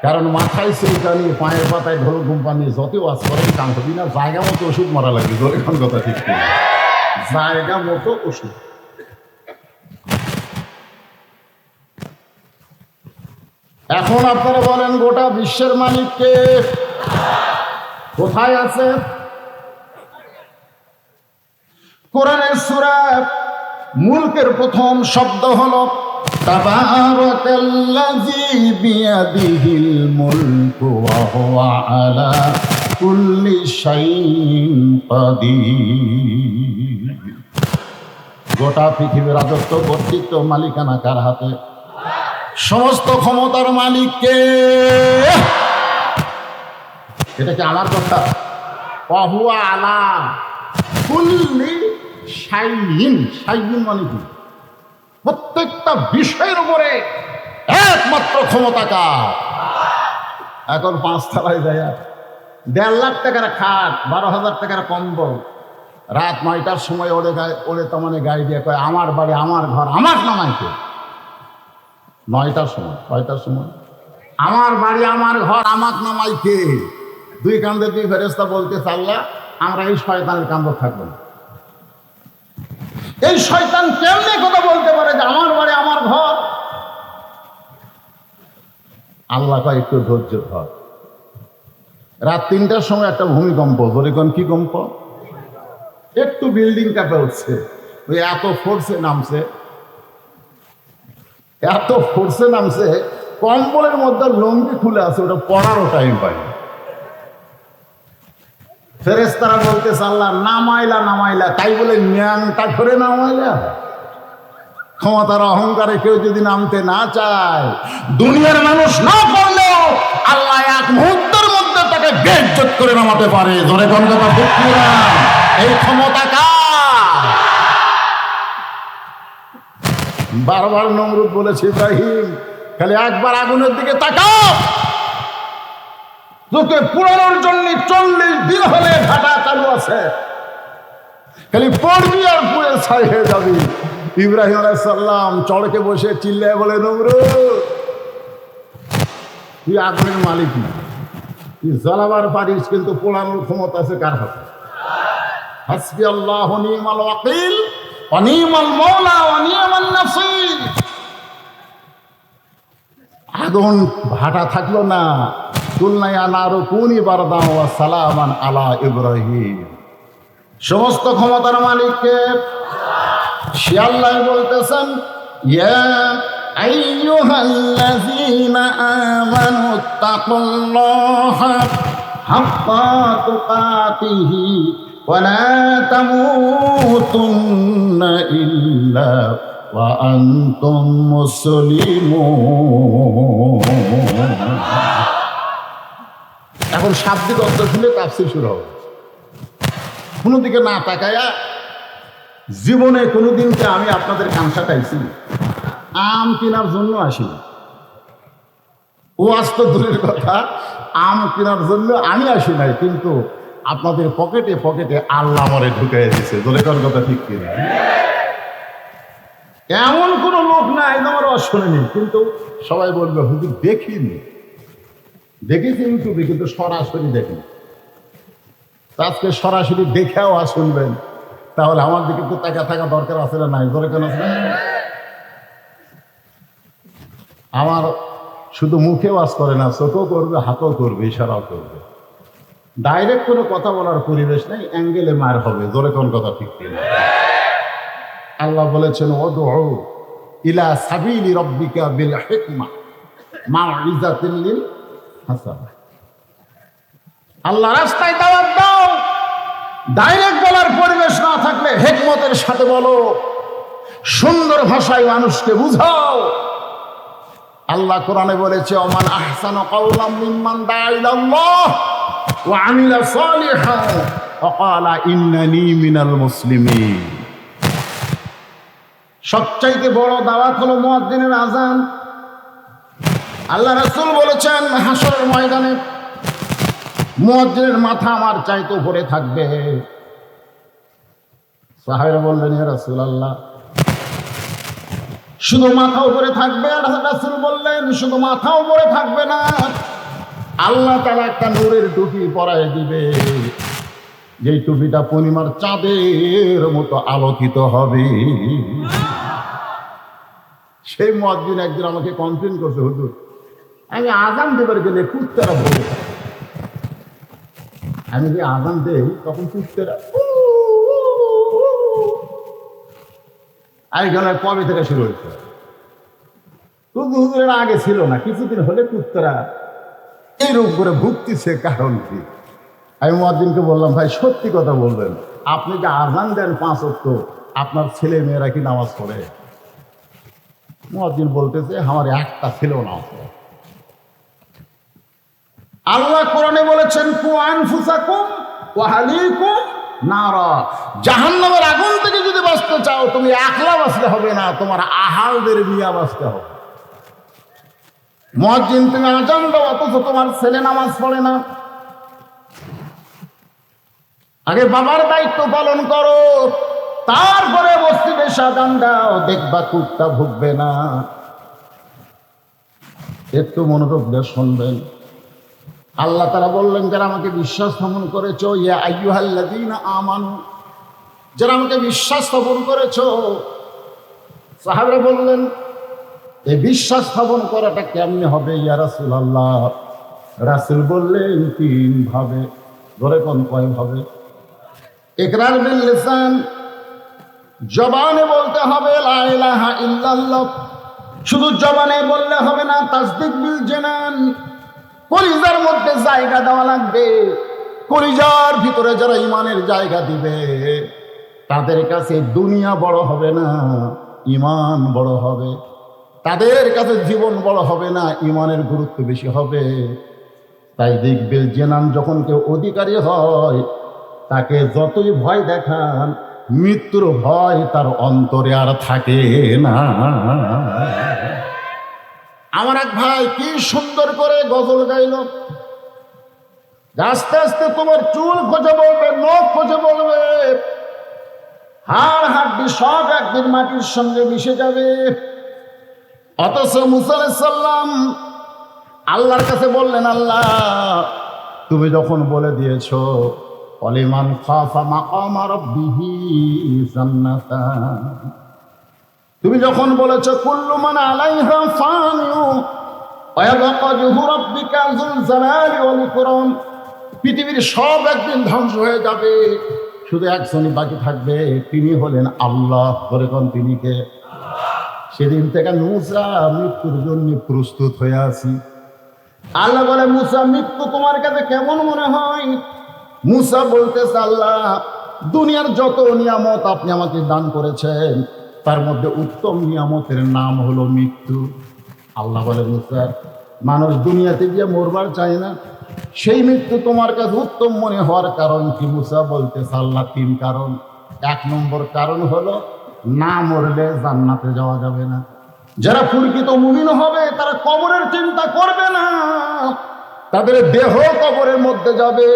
কারণ মাথায় সেইটা নিয়ে পায়ের পাতায় ঢোল গুম্পা নিয়ে যত ওয়াজ করেন কান হবি না। জায়গা মতো ওষুধ মারা লাগবে। এখন কথা ঠিক নেই, জায়গা মতো ওষুধ। এখন আপনারা বলেন গোটা বিশ্বের মালিককে কোথায় আছে? কোরআনের সূরা মুলকের প্রথম শব্দ হলো তাবারাকাল্লাযী বিয়াদিহিল মুলকু ওয়া হুয়া আলা কুল্লি শাইইন কাদির। গোটা পৃথিবীর রাজত্ব, কর্তৃত্ব, মালিকানা কার হাতে? সমস্ত ক্ষমতার মালিককে। এটা কি আমার কথা? ওয়া হুয়া আলা কুল্লি শাইইন। শাইইন মানে কি? প্রত্যেকটা বিষয়ের উপরে একমাত্র ক্ষমতা কার? এখন 5 তলায় যায় 1.5 লাখ টাকার খাট, 12,000 টাকার কম্বল, রাত 9টার সময় ওরে মানে গাড়ি দিয়ে কয় আমার বাড়ি আমার ঘর আমার নামাইকে। 9টার সময়, 9টার সময় আমার বাড়ি আমার ঘর আমাক নামাইকে। 2 কান্দে 2 ফেরেশতা বলতে আল্লাহ আমরা এই শয়তানের কান্দ থাকবো না। এই শয়তান কেমনে কথা বলতে পারে যে আমার বাড়ি আমার ঘর? আল্লাহ কয় একটু ধৈর্য ধর। রাত 3টার সময় একটা ভূমিকম্প। ধরে কোন কি কম্প? একটু বিল্ডিং কাঁপে উঠছে। ওই এত ফোর্সে নামছে, এত ফোর্সে নামছে, কম্বলের মধ্যে লঙ্গি খুলে আছে, ওটা পড়ারও টাইম পায়। ফেরেশতারা বলতেছে আল্লাহ নামাইলা নামাইলা, তাই বলে ন্যাংটা করে নামাইলা? ক্ষমতার অহংকারে কেউ যদি নামতে না চায়, দুনিয়ার মানুষ না পারলেও আল্লাহ এক মুহূর্তের মধ্যে তাকে বেইজ্জত করে নামাতে পারে। ধরে গন্ধটা বুঝছিলাম এই ক্ষমতা কার? বারবার নমরুদ বলেছে ইব্রাহিম খালি একবার আগুনের দিকে তাকাও, তোকে পুরানোর জন্য 40 দিন হলে ঘাটা চালু আছে, খালি পড়বি আর পুড়ে ছাই হয়ে যাবি। ইব্রাহিম আলাইহিস সালাম চড়কে বসে চিল্লায় বলে নমরুদ তুই আগুনের মালিক না, তুই জ্বালাবার পারিস কিন্তু পোড়ানোর ক্ষমতা আছে কার হাতে? হাসবি আল্লাহু নি'মাল ওয়াকিল ওয়া নি'মাল মাওলা ওয়া নি'মান নাসীর। আগুন ভাটা থাকলো না, কুলনা নারু কুনি বারদান ওয়া সালামান আলা ইব্রাহিম। সমস্ত ক্ষমতার মালিককে সে আল্লাহ বলতেছেন ইয়া আইয়ুহাল্লাযীনা আমানু তাকুল্লাহা হাক্কা তুকাতিহি ওয়া লা তামুতুন্না ইল্লা ওয়া আনতুম মুসলিমুন। এখন শাব্দিক অর্থ শুনে তাফসীর শুরু হবে। কোনো দিকে না তাকায়া জীবনে কোনোদিনকে আমি আপনাদের কাংসা খাইছি আম কেনার জন্য আসি। ও আস্ত দূরের কথা, আম কেনার জন্য আমি আসি নাই, কিন্তু আপনাদের পকেটে পকেটে আল্লাহ মরে ঢুকাই দিছে। দূরের কথা ঠিক কিনা? এমন কোনো লোক নাই আমার শোনেনি, কিন্তু সবাই বলবে হুজুর দেখিনি, দেখেছি ইউটিউবে কিন্তু সরাসরি দেখিনি। আজকে সরাসরি দেখেও শুনবেন, তাহলে আমার দিকে তো টাকা থাকা দরকার আছে না নাই? দরকার আছে না? আমার শুধু মুখে ওয়াজ করে না, চোখও করবে, হাতও করবে, ইশারাও করবে। ডাইরেক্ট কোনো কথা বলার পরিবেশ নেই, অ্যাঙ্গেলে মার হবে, জোরে কোন কথা ঠিক কিনা? আল্লাহ বলেছেন উদউ ইলা সাবিলি রাব্বিকা বিল হিকমা মাউইযাতিল লিল হাসানাহ। আল্লাহ রাস্তায় দাওয়াত দাও, ডাইরেক্ট বলার পরিবেশ না থাকলে হিকমতের সাথে বলো, সুন্দর ভাষায় মানুষকে বুঝাও। আল্লাহ কোরআনে বলেছে ওমান আহসানু কাওলাম মিম্মান দাআ ইলাল্লাহ ওয়া আমিলা সালিহান ওয়া ক্বালা ইন্নানী মিনাল মুসলিমিন। সবচাইতে বড় দাওয়াত হলো মুয়াজ্জিনের আযান। আল্লাহ রাসূল বলেছেন হাসরের ময়দানে মুয়াজ্জিনের মাথা আমার চাইতে উপরে থাকবে। সাহাবীরা বললেন ইয়া রাসূলুল্লাহ শুধু মাথা উপরে থাকবে? আর রাসূল বললেন শুধু মাথা উপরে থাকবে না, আল্লাহ তাআলা একটা নূরের টুপি পরায় দিবে, যেই টুপিটা পূর্ণিমার চাঁদের মতো আলোকিত হবে। সেই মুয়াজ্জিন একদিন আমাকে কমপ্লেন করছে, হুজুর আমি আযান দেবার গেলে কুত্তারা ভরে, আমি যে আযান দেই তখন কুত্তারা আইখানে কবে থেকে শুরু হয়েছে? হুজুরের আগে ছিল না, কিছুদিন হলে কুত্তারা এইরকম করে ভুগতেছে, কারণ কি? আমি মুয়াজ্জিনকে বললাম ভাই সত্যি কথা বলবেন, আপনি যে আযান দেন 5 ওয়াক্ত, আপনার ছেলে মেয়েরা কি নামাজ পড়ে? মুয়াজ্জিন বলতেছে আমার একটা ছেলেও নামাজ পড়ে। আল্লাহ কোরআনে বলেছেন কু আনফুসাকুম ওয়া আহলিকুম নারা, জাহান্নামের আগুন থেকে যদি বাঁচতে চাও তুমি একলা বাঁচলে হবে না, তোমার আহালদের নিয়ে বাঁচতে হবে। মুয়াজ্জিন তুমি আযান দাও অথচ তোমার ছেলে নামাজ পড়ে না। আগে বাবার দায়িত্ব পালন করো, তারপরে মসজিদে আযান দাও, দেখবা কুত্তা ভুগবে না। একটু মনোযোগ দিয়ে শুনবেন। আল্লাহ তাআলা বললেন যারা আমাকে বিশ্বাস স্থাপন করেছো, ইয়া আইয়ুহাল্লাযীনা আমানু, যারা আমাকে বিশ্বাস স্থাপন করেছো। সাহাবারা বললেন এই বিশ্বাস স্থাপন করাটা কেমনে হবে ইয়া রাসূলুল্লাহ? রাসূল বললেন 3 ভাবে। ধরে কোন কয় ভাবে? ইকরার বিল লিসান, জবানে বলতে হবে লা ইলাহা ইল্লাল্লাহ, শুধু জবানে বললে হবে না, তাসদিক বিল জানান, কলিজার মধ্যে জায়গা দেওয়া লাগবে। কলিজার ভিতরে যারা ইমানের জায়গা দিবে তাদের কাছে দুনিয়া বড় হবে না, ইমান বড় হবে। তাদের কাছে জীবন বড় হবে না, ইমানের গুরুত্ব বেশি হবে। তাই দেখবে জেনান যখন কেউ অধিকারী হয় তাকে যতই ভয় দেখান, মৃত্যুর ভয় তার অন্তরে আর থাকে না। আমার এক ভাই কি সুন্দর করে গজল গাইল, আস্তে আস্তে তোমার চুল খোঁজে বলবে, নখ খোঁজে বলবে, হাড় হাড্ডি সব একদিন মাটির সঙ্গে মিশে যাবে। অথচ মুসা আলাইহিস সালাম আল্লাহর কাছে বললেন আল্লাহ তুমি যখন বলে দিয়েছো অলিমান খাফা মাকামা রাব্বিহি জান্নাতান, তুমি যখন বলেছো কুল্লু মান আলাইহা ফানিউ ওয়া ইয়াবকা ওয়াজহু রাব্বিকা যুল জালালি ওয়াল ইকরাম, পৃথিবীর সব একদিন ধ্বংস হয়ে যাবে, শুধু একজনই বাকি থাকবে, তিনি হলেন আল্লাহ। ধরে কোন তিনি কে? সেদিন থেকে মুসা মৃত্যুর জন্য প্রস্তুত হয়ে আছি। আল্লাহ বলে মুসা মৃত্যু তোমার কাছে কেমন মনে হয়? মুসা বলতেছে আল্লাহ দুনিয়ার যত নিয়ামত আপনি আমাকে দান করেছেন তার মধ্যে উত্তম নিয়ামতের নাম হলো মৃত্যু। আল্লাহ বলে মুসা মানুষ দুনিয়াতে গিয়ে মরবার চায় না, সেই মৃত্যু তোমার কাছে উত্তম মনে হওয়ার কারণ কি? মুসা বলতেছে আল্লাহ 3 কারণ। 1 নম্বর কারণ হলো না মরলে জান্নাতে যাওয়া যাবে না। যারা প্রকৃত মুমিন হবে তারা কবরের চিন্তা করবে না, তাদের দেহ কবরের মধ্যে যাবে,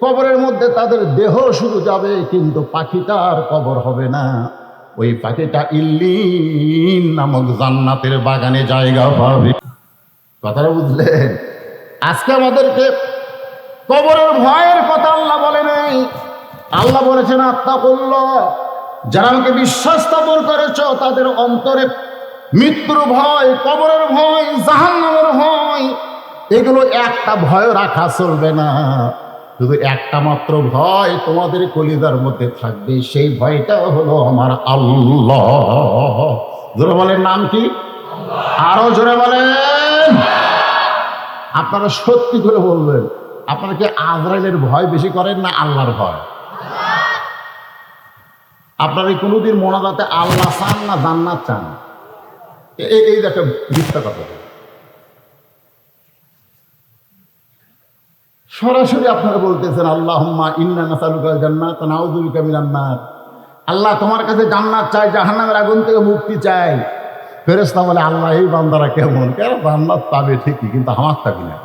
কবরের মধ্যে তাদের দেহ শুধু যাবে, কিন্তু পাখিটার কবর হবে না। ওই পাখিটা ইল্লিন নামক জান্নাতের বাগানে জায়গা পাবে। কথাটা বুঝলেন? আজকে আমাদেরকে কবরের ভয়ের কথা আল্লাহ বলে নাই, আল্লাহ বলেছেন আত্তাকুল্লাহ, যারা আমাকে বিশ্বাস স্থাপন করেছ তাদের অন্তরে মৃত্যুর ভয়, কবরের ভয়, জাহান্নামের ভয় এগুলো একটা ভয় রাখা চলবে না। শুধু একটা মাত্র ভয় তোমাদের কলিজার মধ্যে থাকবে, সেই ভয়টা হলো আমার আল্লাহ। জোরে বলেন, নাম কি? আরো জোরে বলেন। আপনারা সত্যি করে বলবেন, আপনারা কি আজরাইলের ভয় বেশি করেন না আল্লাহর ভয়? আপনারা কোনোদিন মোনাজাতে আল্লাহ চান না জান্নাত চান? এই একটা মিথ্যা কথা। সরাসরি আপনারা বলতেছেন আল্লাহুম্মা ইন্না নাসালুকাল জান্নাত ওয়া নাউযু বিকা মিনান নার। আল্লাহ তোমার কাছে জান্নাত চাই, জাহান্নামের আগুন থেকে মুক্তি চাই। ফেরেশতা বলে আল্লাহ এই বান্দারা কেমন, কেন জান্নাত পাবে ঠিকই কিন্তু আমার পাবি না।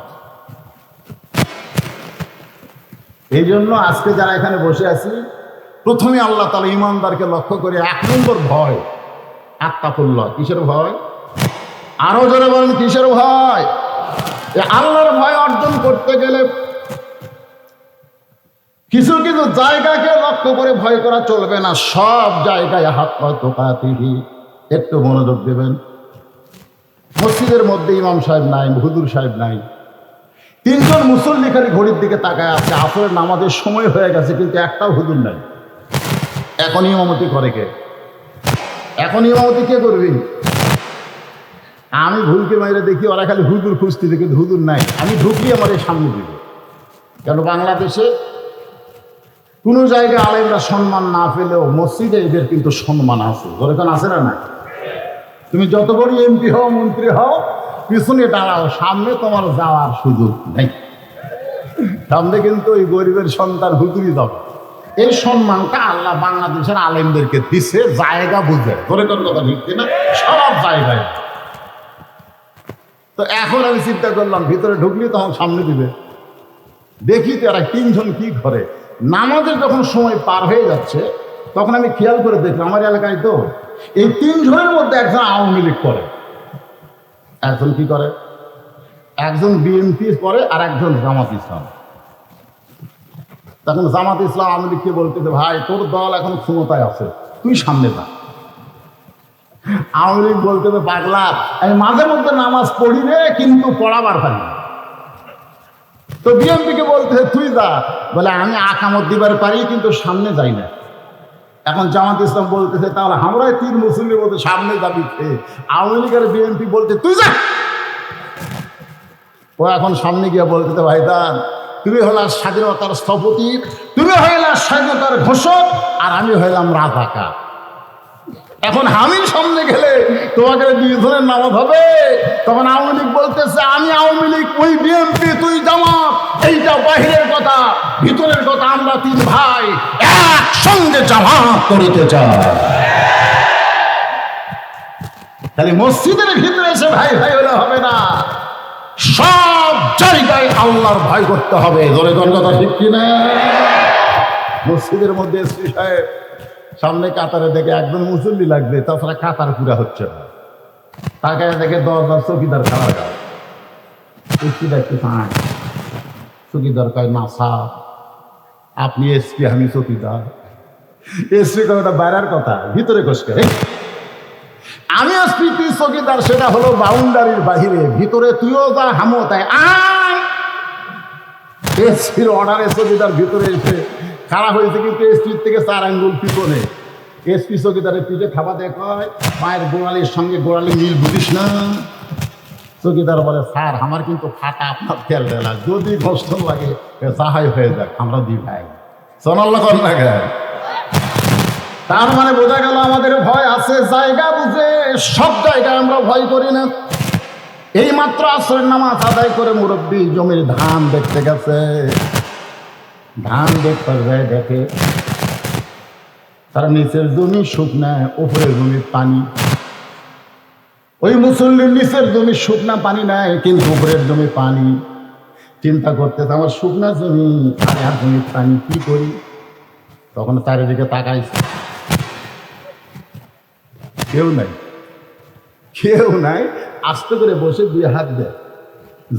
এই জন্য আজকে যারা এখানে বসে আছি, প্রথমে আল্লাহ তাআলা ঈমানদারকে লক্ষ্য করে 1 নম্বর ভয় আত্তাকুল্লাহ। কিসের ভয়? আরো জোরে বলেন, কিসের ভয়? আল্লাহর ভয় অর্জন করতে গেলে কিছু কিছু জায়গাকে লক্ষ্য করে ভয় করা চলবে না, সব জায়গায় হাক্কা তুকাতিহি। একটু মনোযোগ দেবেন। মসজিদের মধ্যে ইমাম সাহেব নাই, হুজুর সাহেব নাই, 3 জন মুসল্লি খালি ঘড়ির দিকে তাকায় আছে, আসরের নামাজের সময় হয়ে গেছে কিন্তু একটাও হুজুর নাই। এখন ইমামতি করে কে? এখন ইমামতি কে করবি? আমি ভুলকে মাইরে দেখি ওরা খালি হুজুর খুঁজতে, কিন্তু হুজুর নাই। আমি ঢুকলি আমার এই সামনে দিব। কেন বাংলাদেশে কোনো জায়গায় আলেমরা সম্মান না পেলেও মসজিদে এদের কিন্তু সম্মান আছে। যেরকম আছে না? না, তুমি যত বড় এমপি হও, মন্ত্রী হও, পিছনে দাঁড়াও, সামনে তোমার যাওয়ার সুযোগ নেই। সামনে কিন্তু ওই গরিবের সন্তান হুজুরই যাবে। এই সম্মানটা আল্লাহ বাংলাদেশের আলেমদেরকে দিছে, জায়গা বুঝে। ধরে কোন কথা ঠিক না? সব জায়গায়। তো এখন আমি চিন্তা করলাম, ভিতরে ঢুকলি তখন সামনে দিবে, দেখি তো এরা 3 জন কি করে। নামাজের যখন সময় পার হয়ে যাচ্ছে তখন আমি খেয়াল করে দেখলাম আমার এলাকায় তো এই 3 জনের মধ্যে একজন আওয়ামী লীগ করে, একজন কি করে, একজন বিএনপি করে, আর একজন জামাত ইসলাম। তখন জামাত ইসলাম আওয়ামী লীগকে বলতেছে, ভাই তোর দল এখন ক্ষমতায় আছে, তুই সামনে যা। আওয়ামী লীগ বলতেছে, পাগলা আমি মাঝে মধ্যে নামাজ পড়ি রে, কিন্তু পড়াবার পারি না। তো বিএনপিকে বলতেছে তুই যা, বলে আমি আকামত দিবার পারি কিন্তু সামনে যাই না। এখন জামাত ইসলাম বলতেছে তাহলে আমরাই 3 মুসল্লির মধ্যে সামনে যাবি। আওয়ামী লীগের বিএনপি বলতে তুই যা। ও এখন সামনে গিয়ে বলতেছে, ভাইদান তুমি হলা স্বাধীনতার স্থপতি, তুমি হইলা স্বাধীনতার ঘোষক, আর আমি হইলাম রাজাকার। এখন আমি সামনে গেলে তোমাকে 2 জনের নামাজ হবে। তখন আওয়ামী লীগ বলতেছে আমি আওয়ামী লীগ, ওই বিএনপি, তুই জামাত। এইটা বাহিরের কথা, ভিতরের কথা, আমরা 3 ভাই একসঙ্গে জামাত করিতে চাই। তাহলে মসজিদের ভিতরে এসে ভাই ভাই হলে হবে না, সব জায়গায় আল্লাহর ভয় করতে হবে। জোরে কোন কথা ঠিক কিনা? মসজিদের মধ্যে এসপি সাহেব সামনে কাতারে দেখে একজন মুসল্লি লাগবে, তাছাড়া কাতার পুরা হচ্ছে না। তাকে দেখে 10 চৌকিদার খাবার গায়, চৌকিদার কয় না স্যার আপনি এসপি, আমি চৌকিদার। এসপি কয় ওটা বাইরের কথা, ভিতরে কষকে আমি এসপি, তুই চৌকিদার, সেটা হলো বাউন্ডারির বাহিরে, ভিতরে তুইও যা হামো তাই আয়। এসপির অর্ডারে চৌকিদার ভিতরে এসে খারাপ হয়েছে, কিন্তু এসপির থেকে 4 আঙ্গুল পিছনে। এসপি চৌকিদারের পিঠে খাওয়া দেখায়, মায়ের গোড়ালির সঙ্গে গোড়ালি মিল বুঝিস না। চৌকিদার বলে স্যার আমার কিন্তু ফাটা, আপনার খেয়াল দেয় না, যদি কষ্ট লাগে সাহায্য হয়ে যাক, আমরা 2 ভাই। সোনাল্লা কর না গে। তার মানে বোঝা গেল আমাদের ভয় আছে, জায়গা বুঝে। সব জায়গায় আমরা ভয় করি না। এই মাত্র আসরের নামাজ আদায় করে মুরব্বী জমির ধান দেখতে গেছে। ধান দেখতে যায়, দেখে তার নিচের জমি শুকনা, উপরের জমি পানি। ওই মুসল্লির নিচের জমি শুকনা, পানি নাই, কিন্তু উপরের জমি পানি। চিন্তা করতেছে আমার শুকনা জমি আর জমির পানি, কি করি? তখন চারিদিকে তাকাইছে, কেউ নাই, কেউ নাই। আস্তে করে বসে 2 হাত দেয়,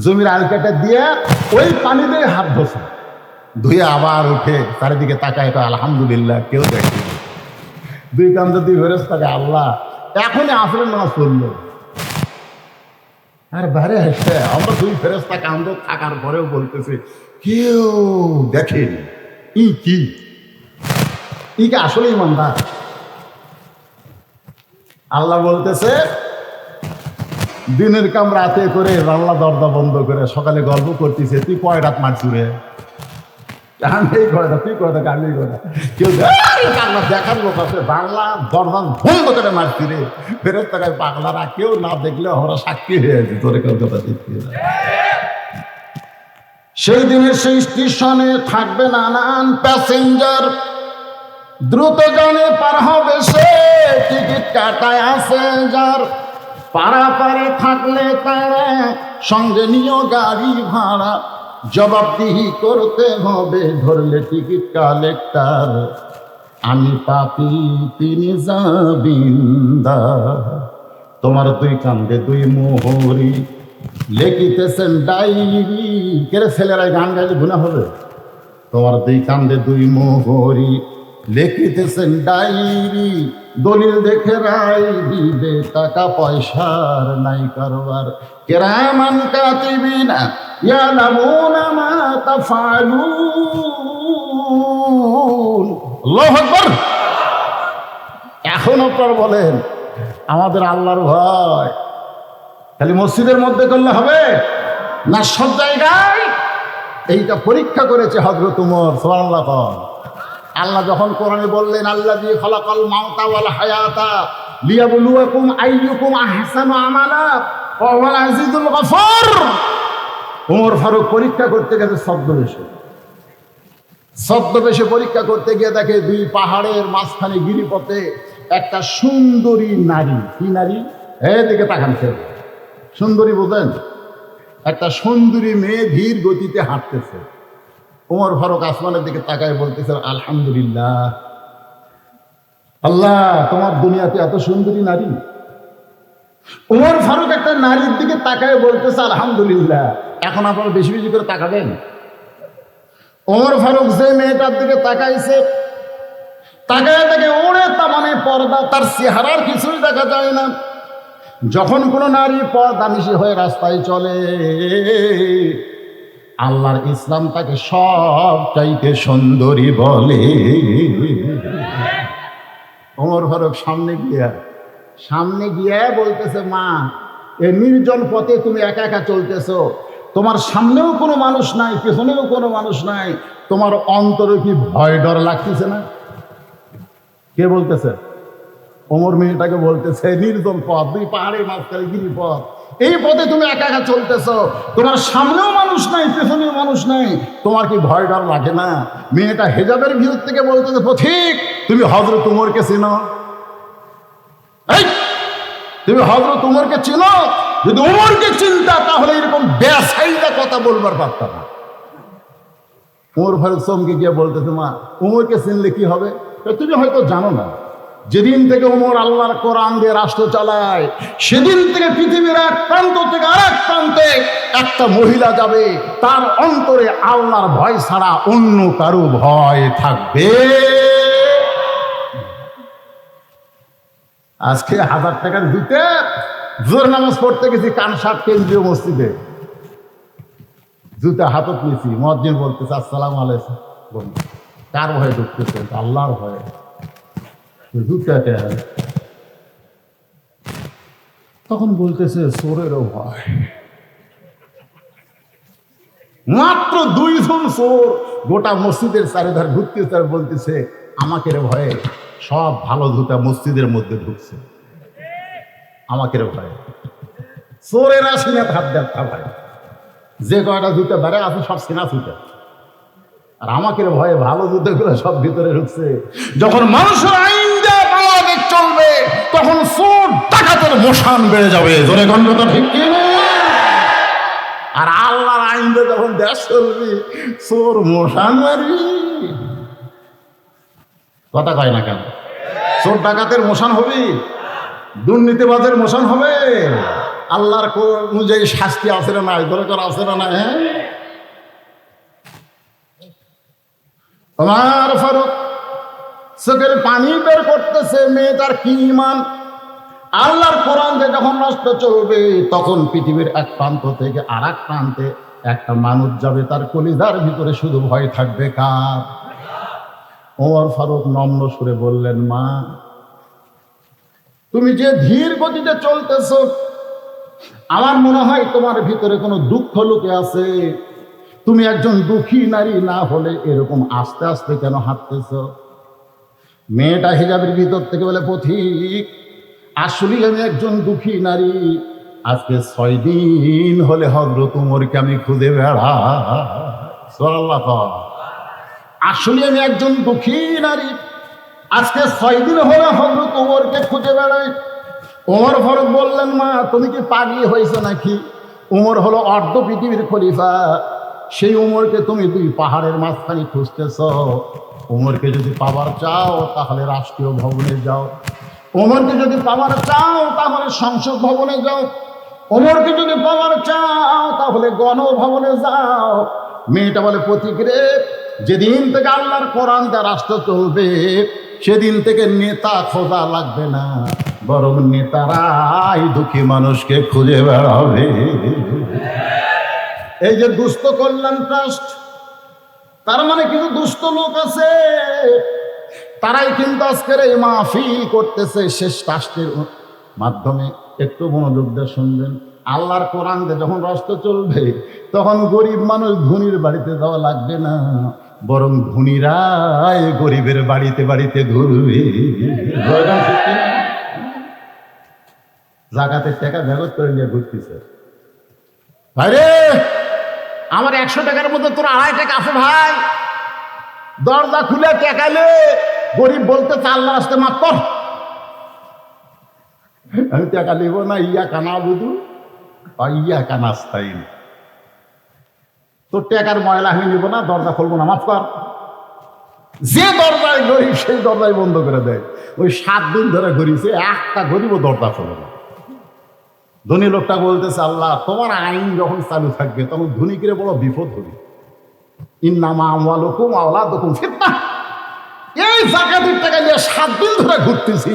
জমির আলকাটা দিয়ে ওই পানি দিয়ে হাত ধসে, ধুয়ে আবার উঠে চারিদিকে তাকায়, আলহামদুলিল্লাহ কেউ দেখে। 2 কান্দে 2 ফেরেশতা, আল্লাহ এখনই আসরের নামাজ পড়লো। আর বাইরে এসে আমরা দুই ফেরেশতা কান্দ থাকার পরেও বলতেছে কেউ দেখেনি ই কি আসলে ইমানদার। আল্লাহ বলতেছে দিনের কাম রাতে করে রান্না দরজা বন্ধ করে সকালে গল্প করতেছে তুই কয় রাত মারছু রে, আমি কয়টা তুই কয়টা আমি কয়টা, কেউ দেখার লোক আছে বাংলা দরজা বন্ধ করে মারছি রে, ফেরত টাকায় পাগলারা কেউ না দেখলে ওরা সাক্ষী হয়ে আছে তোর কেউ কথা দেখতে। সেই দিনের সেই স্টেশনে থাকবে নানান প্যাসেঞ্জার, দ্রুত গানে পার হবে সে, টিকিট কাটায় আছে যার, পারাপারে থাকলে তারা সঙ্গে নিয়েও গাড়ি ভাড়া, জবাবদিহি করতে হবে ধরলে টিকিট কালেক্টর, আমি পাপি তিনি জাবিন্দার। তোমার দুই কান্দে দুই মোহরি লেখিতেছেন ডায়েরি, কেরে ছেলেরা গান গাইলে গুনাহ হবে? তোমার দুই কান্দে দুই মোহরি লেখিতেছেন ডায়েরি, দলিল দেখে রায় দিবে টাকা পয়সার নাই কারবার, কিরামান কাতিবিনা ইয়ালামুনা মা তাফআলুন। আল্লাহু আকবার। এখন আপনারা বলেন আমাদের আল্লাহর ভয় খালি মসজিদের মধ্যে করলে হবে না সব জায়গায়? এইটা পরীক্ষা করেছে হযরত ওমর সুবহানাল্লাহ। আল্লাহ যখন কোরআনে বললেন আল্লাযী খালাকাল মাউতা ওয়াল হায়াতা লিয়াবলুয়াকুম আইয়ুকুম আহসানু আমালা ওয়া হুয়াল আজিজুল গফুর, ওমর ফারুক পরীক্ষা করতে গেছে ছদ্মবেশে পরীক্ষা করতে গিয়ে দেখে দুই পাহাড়ের মাঝখানে গিরিপথে একটা সুন্দরী নারী। কি নারী? এদিকে তাকান, সুন্দরী বোঝেন? একটা সুন্দরী মেয়ে ধীর গতিতে হাঁটতেছে। ওমর ফারুক আসমানের দিকে তাকায় বলতেছে আলহামদুলিল্লাহ, আল্লাহ তোমার দুনিয়াতে এত সুন্দরী নারী। ওমর ফারুক একটা নারীর দিকে তাকায় বলতেছে আলহামদুলিল্লাহ। এখন আপনারা বেশি বেশি করে তাকাবেন। ওমর ফারুক যে মেয়েটার দিকে তাকাইছে, তাকায় দেখে ওরে তা মানে পর্দা, তার চেহারার কিছুই দেখা যায় না। যখন কোনো নারী পর্দানিশী হয়ে রাস্তায় চলে, আল্লাহর ইসলাম তাকে সব চাইতে সুন্দরী বলে। ওমর ফারুক সামনে গিয়ে বলতেছে মা, এ নির্জন পথে তুমি একা একা চলতেছো, তোমার সামনেও কোনো মানুষ নাই, পেছনেও কোনো মানুষ নাই, তোমার অন্তরে কি ভয় ডর লাগতেছে না? কে বলতেছে? ওমর মেয়েটাকে বলতেছে নির্জন পথ, দুই পাহাড়ের মাঝখানে গিরিপথ, এই পথে তুমি একা একা চলতেছো, তোমার সামনেও মানুষ নাই, পেছনেও মানুষ নাই, তোমার কি ভয় ডর লাগে না? মেয়েটা হেজাবের ভিতর থেকে বলতেছে পথিক, তুমি হযরত ওমরকে চিনো? তুমি হযরত ওমরকে চিনো? যদি ওমরকে চিন্তা তাহলে এরকম বেসাইদা কথা বলবার পারতাম না। ওমর ফারুক চমকে গিয়ে বলতেছে মা, ওমরকে চিনলে কি হবে? তুমি হয়তো জানো না, যেদিন থেকে ওমর আল্লাহর কোরআন দিয়ে রাষ্ট্র চালায়, সেদিন থেকে পৃথিবীর এক প্রান্ত থেকে আরেক প্রান্তে একটা মহিলা যাবে, তার অন্তরে আল্লাহর ভয় ছাড়া অন্য কারো ভয় থাকবে। আজকে 1000 টাকার দিতে জোর নামাজ পড়তে গেছি কানসাট কেন্দ্রীয় মসজিদে, জুতা হাতত নিয়েছি, মুয়াজ্জিন বলতেছে আসসালামু আলাইকুম, কার ভয়ে ঢুকতেছে? আল্লাহর ভয়ে। জুতাটা তখন বলতেছে চোরেরও ভয়। মাত্র 2 জন চোর গোটা মসজিদের চারিধার ঘুরতেছে আর বলতেছে আমাকে রে ভয়ে সব ভালো জুতা মসজিদের মধ্যে ঢুকছে, আমাকে রে ভয়ে। চোরেরা সিনে হাত দেখা ভাই, যে কয়টা জুতা বেড়ে আছে সব সিনা জুতা, আর আমাকে রে ভয়ে ভালো জুতাগুলো সব ভিতরে ঢুকছে। যখন মানুষের আইন দেয়া বাংলাদেশ চলবে, তখন চোর ডাকাতের মশান বেড়ে যাবে। জোরে গন্ধটা ঠিক কি? আর আল্লাহর আইন দিয়ে যখন দেশ চলবে, চোর মশান মারবি। কথা কয় না কেন? চোর ডাকাতের মশান হবে, দুর্নীতিবাজের মশান হবে। আল্লাহর অনুযায়ী শাস্তি আছে না নাই? দরকার আছে না নাই? হ্যাঁ, ওমর ফারুক চোখের পানি বের করতেছে, মেয়েটার কি ইমান। আল্লাহর কোরআন যে যখন রাষ্ট্র চলবে তখন পৃথিবীর এক প্রান্ত থেকে আর এক প্রান্তে একটা মানুষ যাবে, তার কলিজার ভিতরে শুধু ভয় থাকবে কার? ওমর ফারুক নম্র সুরে বললেন, মা তুমি যে ধীর গতিতে চলতেছ, আমার মনে হয় তোমার ভিতরে কোনো দুঃখ লুকে আছে। তুমি একজন দুঃখী নারী না হলে এরকম আস্তে আস্তে কেন হাঁটতেছ? মেয়েটা হিজাবের ভিতর থেকে বলে, পথিক আসলে আমি একজন দুঃখী নারী। আজকে 6 দিন হলে হযরত উমরকে আমি খুঁজে বেড়াই। সুবহানাল্লাহ। আসলে আমি একজন দুঃখী নারী, আজকে 6 দিন হলে হযরত উমরকে খুঁজে বেড়াই। ওমর ফারুক বললেন, মা তুমি কি পাগলি হয়েছে নাকি? উমর হলো অর্ধ পৃথিবীর খলিফা, সেই উমরকে তুমি 2 পাহাড়ের মাঝখানে খুঁজতেছ। উমরকে যদি পাওয়ার চাও তাহলে রাষ্ট্রীয় ভবনে যাও, ওমরকে যদি পাওয়ার চাও তাহলে সংসদ ভবনে যাও, ওমরকে যদি পাওয়ার চাও তাহলে গণভবনে যাও। মেয়েটা বলে, পথিক রে, যেদিন থেকে আল্লাহর কোরআন দা রাষ্ট্র চলবে সেদিন থেকে নেতা খোঁজা লাগবে না, বরং নেতারাই দুঃখী মানুষকে খুঁজে বেড়াবে। এই যে দুস্থ কল্যাণ ট্রাস্ট, তার মানে কিছু দুস্থ লোক আছে, তারাই কিন্তু আজকের এই মাহফিল করতেছে শেষ ট্রাস্টের মাধ্যমে। একটু মনোযোগ দিয়ে শুনবেন, আল্লাহর কোরআন দিয়ে যখন রাষ্ট্র চলবে তখন গরিব মানুষ ধনীর বাড়িতে যাওয়া লাগবে না, বরং ধনীরাই গরিবের বাড়িতে বাড়িতে ঘুরবে। জাকাতের টাকা ব্যাগত করে নিয়ে ঘুরতেছে। ভাইরে, আমার 100 টাকার মধ্যে তোর 2.5 টাকা আছে ভাই, দরজা খুলে টেকালে গরিব বলতে আল্লাহ আসতে মাফ কর। আমি টাকা নিব না, ইয়া কানা বুধু ইয়া কানাস্তাই, তোর টাকার ময়লা আমি নিব না, দরজা খুলবো না, মাফ কর। যে দরজায় গরিব সেই দরজায় বন্ধ করে দেয়। ওই 7 দিন ধরে ঘুরিয়েছে, একটা গরিবও দরজা খোলে না। ধনী লোকটা বলতেছে, আল্লাহ তোমার আইন যখন চালু থাকবে তখন ধনীকে বড় বিপদ হবে। ইন্নামা আমওয়ালুকুম আওলাদুকুম ফিতনাহ। এই জাকাতের টাকা নিয়ে 7 দিন ধরে ঘুরতেছি,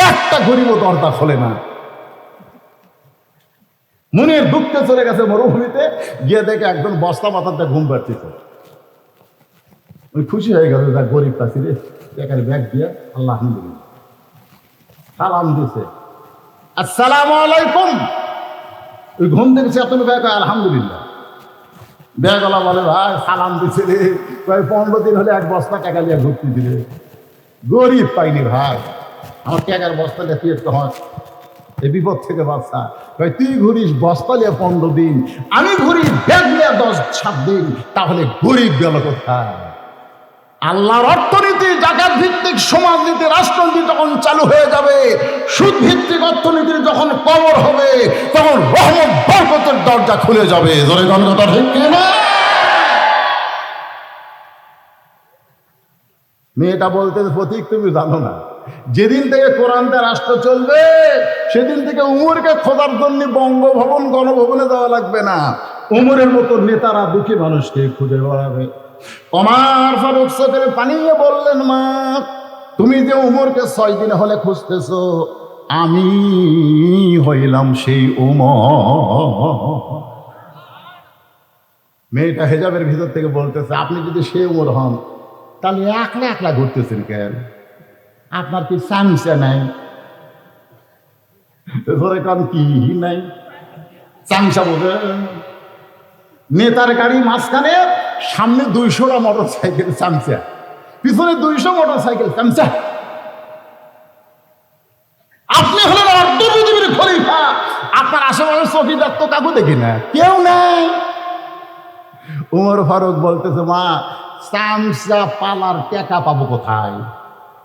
একটা গরিবও দরজা খোলে না। মনের দুঃখে চলে গেছে মরুভূমিতে, গিয়ে দেখে একজন বস্তা মাথাতে ঘুম পাড়তেছে। ওই খুশি হয়ে গেল, যা গরিব পাচ্ছি রে, টাকার ব্যাগ দিয়ে আল্লাহ সালাম দিছে, আসসালামু আলাইকুম। ওই ঘুম দেখেছে এত ব্যাগ, আলহামদুলিল্লাহ। ব্যাগওয়ালা বলে, ভাই সালাম দিছে রে, প্রায় 15 দিন হলে 1 বস্তা টাকা নিয়ে ঘুরতে দিলে, গরিব পাইনি ভাই, আমার টাকার বস্তাটা তুই একটু হয় এই বিপদ থেকে বাঁচা। ভাই তুই ঘুরিস বস্তা নিয়ে 15 দিন, আমি ঘুরি ব্যাগ নিয়ে 10-7 দিন, তাহলে গরিব গেল কোথায়? আল্লাহর অর্থনীতি, জাকাত ভিত্তিক সমাজনীতি, রাষ্ট্রনীতি যখন চালু হয়ে যাবে, সুদ ভিত্তিক অর্থনীতির যখন কবর হবে, তখন রহমত বরকতের দরজা খুলে যাবে। জোরে গণতা ঠিক কিনা? মেয়েটা বলতে, প্রতীক তুমি জানো না, যেদিন থেকে কোরআন দিয়ে রাষ্ট্র চলবে সেদিন থেকে উমরকে খোঁজার জন্য বঙ্গভবন গণভবনে যাওয়া লাগবে না, উমরের মতো নেতারা দুঃখী মানুষকে খুঁজে বেড়াবে। ওমর ফারুক চোখের পানি বললেন, মা তুমি যে উমরকে 6 দিন হলে খুঁজতেছ, আমি হইলাম সেই উমর। মেয়েটা হেজাবের ভিতর থেকে বলতেছে, আপনি যদি সেই উমর হন তাহলে একলা একলা ঘুরতেছেন কেন? আপনার কি চামচা নাই? কি নাই চামচা বোঝে? নেতার গাড়ি মাঝখানে, সামনে 200টা মোটরসাইকেল চামচা, পিছনে 200 মোটরসাইকেল চামচা। আপনি হলেন অর্ধ পৃথিবীর খলিফা, আপনার আশেপাশে চৌকিদার তো কাকু দেখি না, কেউ নাই। উমর ফারুক বলতেছে, মা চামচা পালার টাকা পাবো কোথায়?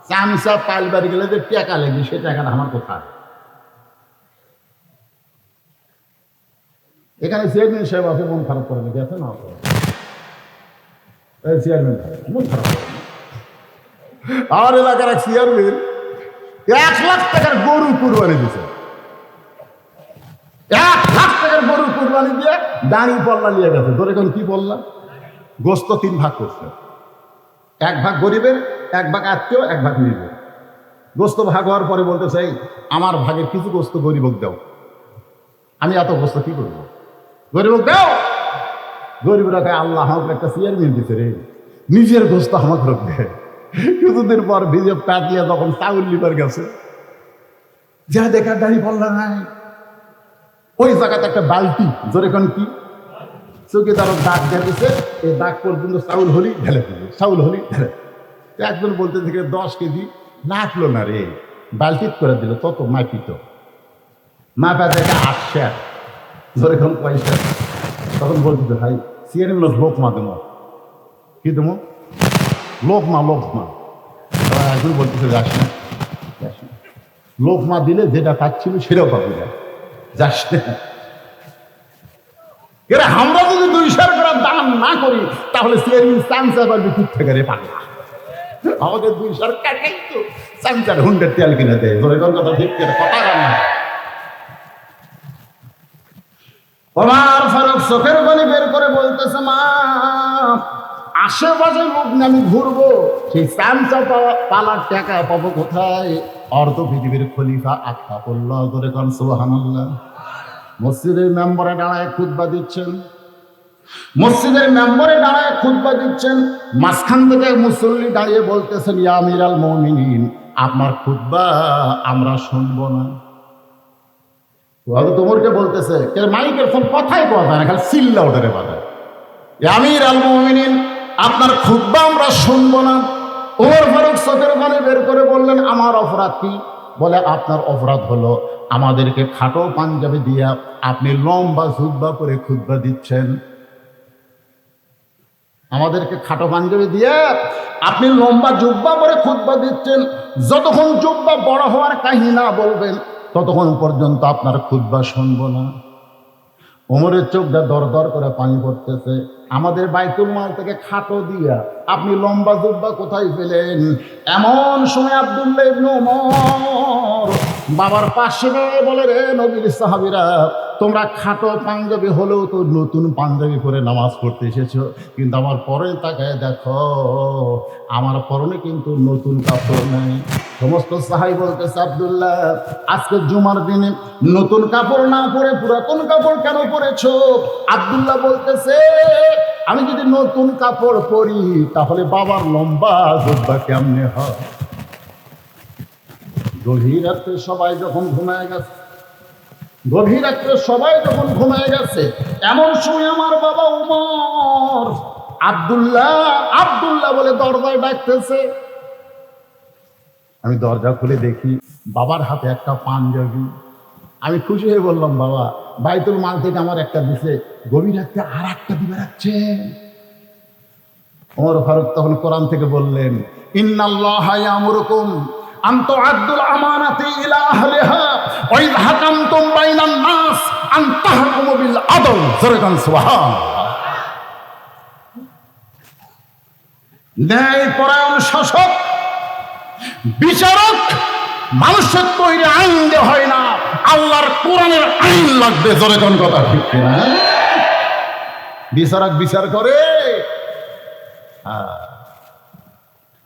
চামচা পাইবার গেলে যে টাকা লেগে, সে টাকাটা আমার কোথায়? এখানে চেয়ারম্যান সাহেব আছে, মন খারাপ করে নাকি? আছে না চেয়ারম্যান মন খারাপ করে? আমার এলাকার এক চেয়ারম্যান 1 লাখ টাকার গরু কুরবানি দিচ্ছে। 1 লাখ টাকার গরু কুরবানি দিয়ে দাঁড়ি পল্লা নিয়ে গেছে। ধরে এখন কি বললাম, গোস্ত 3 ভাগ করছে, 1 ভাগ গরিবের, 1 ভাগ আত্মীয়, 1 ভাগ নিজের। গোস্ত ভাগ হওয়ার পরে বলতে চাই আমার ভাগের কিছু গোস্ত গরিবক দাও। আমি এত গোস্ত কি করবো, গরিবক দাও। গরিবরা কয় আল্লাহ আমাকে একটা চেয়ারম্যান দিতে রে, নিজের গোস্ত আমাকে রাখবে। কিছুদিন পর ভিজে প্যাটলিয়া তখন চাউল লিবার গেছে, যা দেখার দাঁড়িয়ে পড়লা নাই, ওই জায়গাতে একটা বালতি জোরে কোন কি চোখে তার দাগ দেখেছে, এই দাগ পর্যন্ত চাউল হলি ঢেলে দিল, চাউল হলি ঢেলে। একজন বলতে থেকে 10 কেজি নাচলো না রে, বালতিত করে দিল, তত মাপিত মাপা দেখে 800 জোরে কোন পয়সা। তখন বলতে ভাই চেয়ারম্যান লোক মা দেবো, কি দেবো, লোক মা একজন বলতেছে যাস না, লোক মা দিলে যেটা পাচ্ছিল সেটাও পাবি না, যাস না। আমরা যদি 200 গ্রাম দান না করি তাহলে চেয়ারম্যান চামচা পারবি কুট থেকে রে পাগলা। আমাদের 200 টাকাই তো চামচার হুন্ডের তেল কিনে দেয়, কথা ঠিক করে কথা রান্না। ওমর ফারুক চোখের পানি বের করে বলতেছে, মা আশেপাশে লোক নিয়ে আমি ঘুরবো, সেই চামচা পালার টাকা পাবো কোথায়? অর্ধ পৃথিবীর খলিফা আখ্যা করল, ধরে কন সুবহানাল্লাহ। মসজিদের মেম্বারে দাঁড়ায় খুতবা দিচ্ছেন, মাঝখান থেকে মুসল্লি দাঁড়িয়ে বলতেছেন, ইয়া আমিরাল মুমিনিন, আপনার খুতবা আমরা শুনবো না। তোমাকে বলতেছে মাইকের ফোন কথাই কথা না, খালি চিল্লা ওঠে বাজায়, ইয়া আমিরাল মুমিনিন, আপনার খুতবা আমরা শুনবো না। ওমর ফারুক চোখের পানি বের করে বললেন, আমার অপরাধ কি? বলে, আপনার অপরাধ হলো আমাদেরকে খাটো পাঞ্জাবি দিয়া আপনি লম্বা জুব্বা করে খুতবা দিচ্ছেন। আমাদেরকে খাটো পাঞ্জাবি দিয়ে আপনি লম্বা জুব্বা করে খুতবা দিচ্ছেন। যতক্ষণ জুব্বা বড় হওয়ার কাহিনী না বলবেন ততক্ষণ পর্যন্ত আপনার খুতবা শুনবো না। ওমরের চোখটা দর দর করে পানি পড়তেছে। আমাদের বাইতুল মাল থেকে খাটো দিয়া আপনি লম্বা জুব্বা কোথায় পেলেন? এমন সময় আব্দুল্লাহ ইবনে ওমর বাবার পাশে বলে, রে নবীর সাহাবীরা, তোমরা খাটো পাঞ্জাবি হলেও তো নতুন পাঞ্জাবি পরে নামাজ পড়তে এসেছো, কিন্তু আমার পরে তাকায় দেখো, আমার পরনে কিন্তু নতুন কাপড় নাই। সমস্ত সাহাবী বলতেছে, আব্দুল্লাহ, আজকে জুমার দিনে নতুন কাপড় না পরে পুরাতন কাপড় কেন পরেছো? আব্দুল্লাহ বলতেছে, আমি যদি নতুন কাপড় পরি তাহলে বাবার লম্বা জুব্বা কেমনে হয়? গভীর রাত্রে সবাই যখন ঘুমায় গেছে, এমন সময় আমার বাবা ওমর আব্দুল্লাহ বলে দরজায় ডাকতেছে। আমি দরজা খুলে দেখি বাবার হাতে একটা পাঞ্জাবি। আমি খুশি হয়ে বললাম, বাবা, বাইতুল মাল থেকে আমার একটা দিছে, গভীর রাত্রে আর একটা দিবে রাখছে। ওমর ফারুক তখন কোরআন থেকে বললেন, ইন্নাল্লাহা ইয়ামুরুকুম আন তুআদ্দুল আমানাতি ইলা আহলিহা ওয়া ইয হাকামতুম বাইনান নাস আন তাহকুমু বিল আদল। সুবহানাল্লাহ। ন্যায়পরায়ণ শাসক বিচারক মানুষের তৈরি আইন দিয়ে হয় না, আল্লাহর কোরআনের আইন লাগবে। জোরে কোন কথা ঠিক কিনা? বিচারক বিচার করে,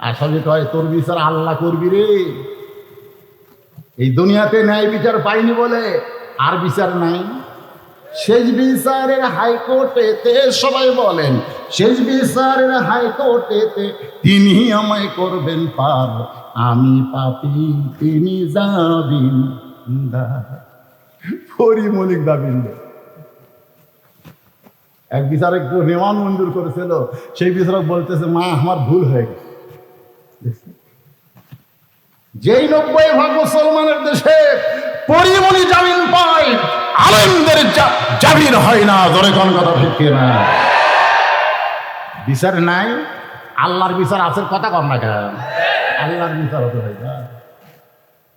আসলে কয় তোর বিচার আল্লাহ করবি রে। এই দুনিয়াতে ন্যায় বিচার পাইনি বলে আর বিচার নাই। শেষ বিচারের হাইকোর্টেতে সবাই বলেন, শেষ বিচারের হাইকোর্টেতে তিনি আমায় করবেন পার, আমি পাপী তিনি যাবেন। পরিমণিক দাবিন্দ এক বিচারক রিমান্ড মঞ্জুর করেছিল, সেই বিচারক বলতেছে, মা আমার ভুল হয়ে গেছে। যেই 90% মুসলমানের দেশে পরিমণি জামিন পায়, আলেমদের জামিন হয় না। ধরে কোন কথা ঠিক না? বিচার নাই, আল্লাহর বিচার আছে। কথা কম না কেন? আল্লাহর বিচার হতে হয় না।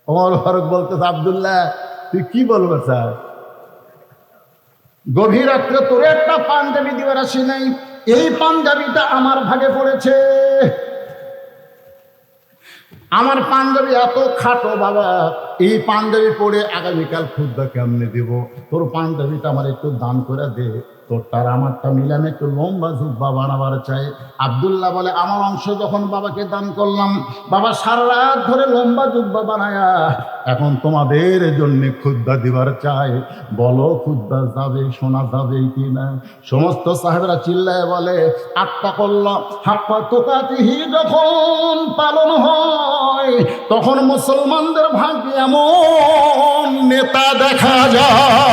ওমর ফারুক বলতেছে, আব্দুল্লাহ তুই কি বলবে স্যার? গভীর রাত্রে তোর একটা পাঞ্জাবি দিবার আসি নাই, এই পাঞ্জাবিটা আমার ভাগে পড়েছে। আমার পাঞ্জাবি এত খাটো বাবা, এই পাঞ্জাবি পরে আগামীকাল খুতবা কেমনে দেব? তোর পাঞ্জাবিটা আমার একটু দান করে দে। তোরটার আমারটা মিলামে একটু লম্বা জুব্বা বানাবার চাই। আব্দুল্লাহ বলে আমার অংশ যখন বাবাকে দান করলাম, বাবা সারা রাত ধরে লম্বা জুব্বা বানায়া এখন তোমাদের জন্য খুদ্া দিবার চাই, বলো খুদ্া যাবে, শোনা যাবে কি না? সমস্ত সাহেবরা চিল্লায় বলে আত্মা করল হাক্কা তুকাতিহি যখন পালন হয় তখন মুসলমানদের ভাগ্যে এমন নেতা দেখা যায়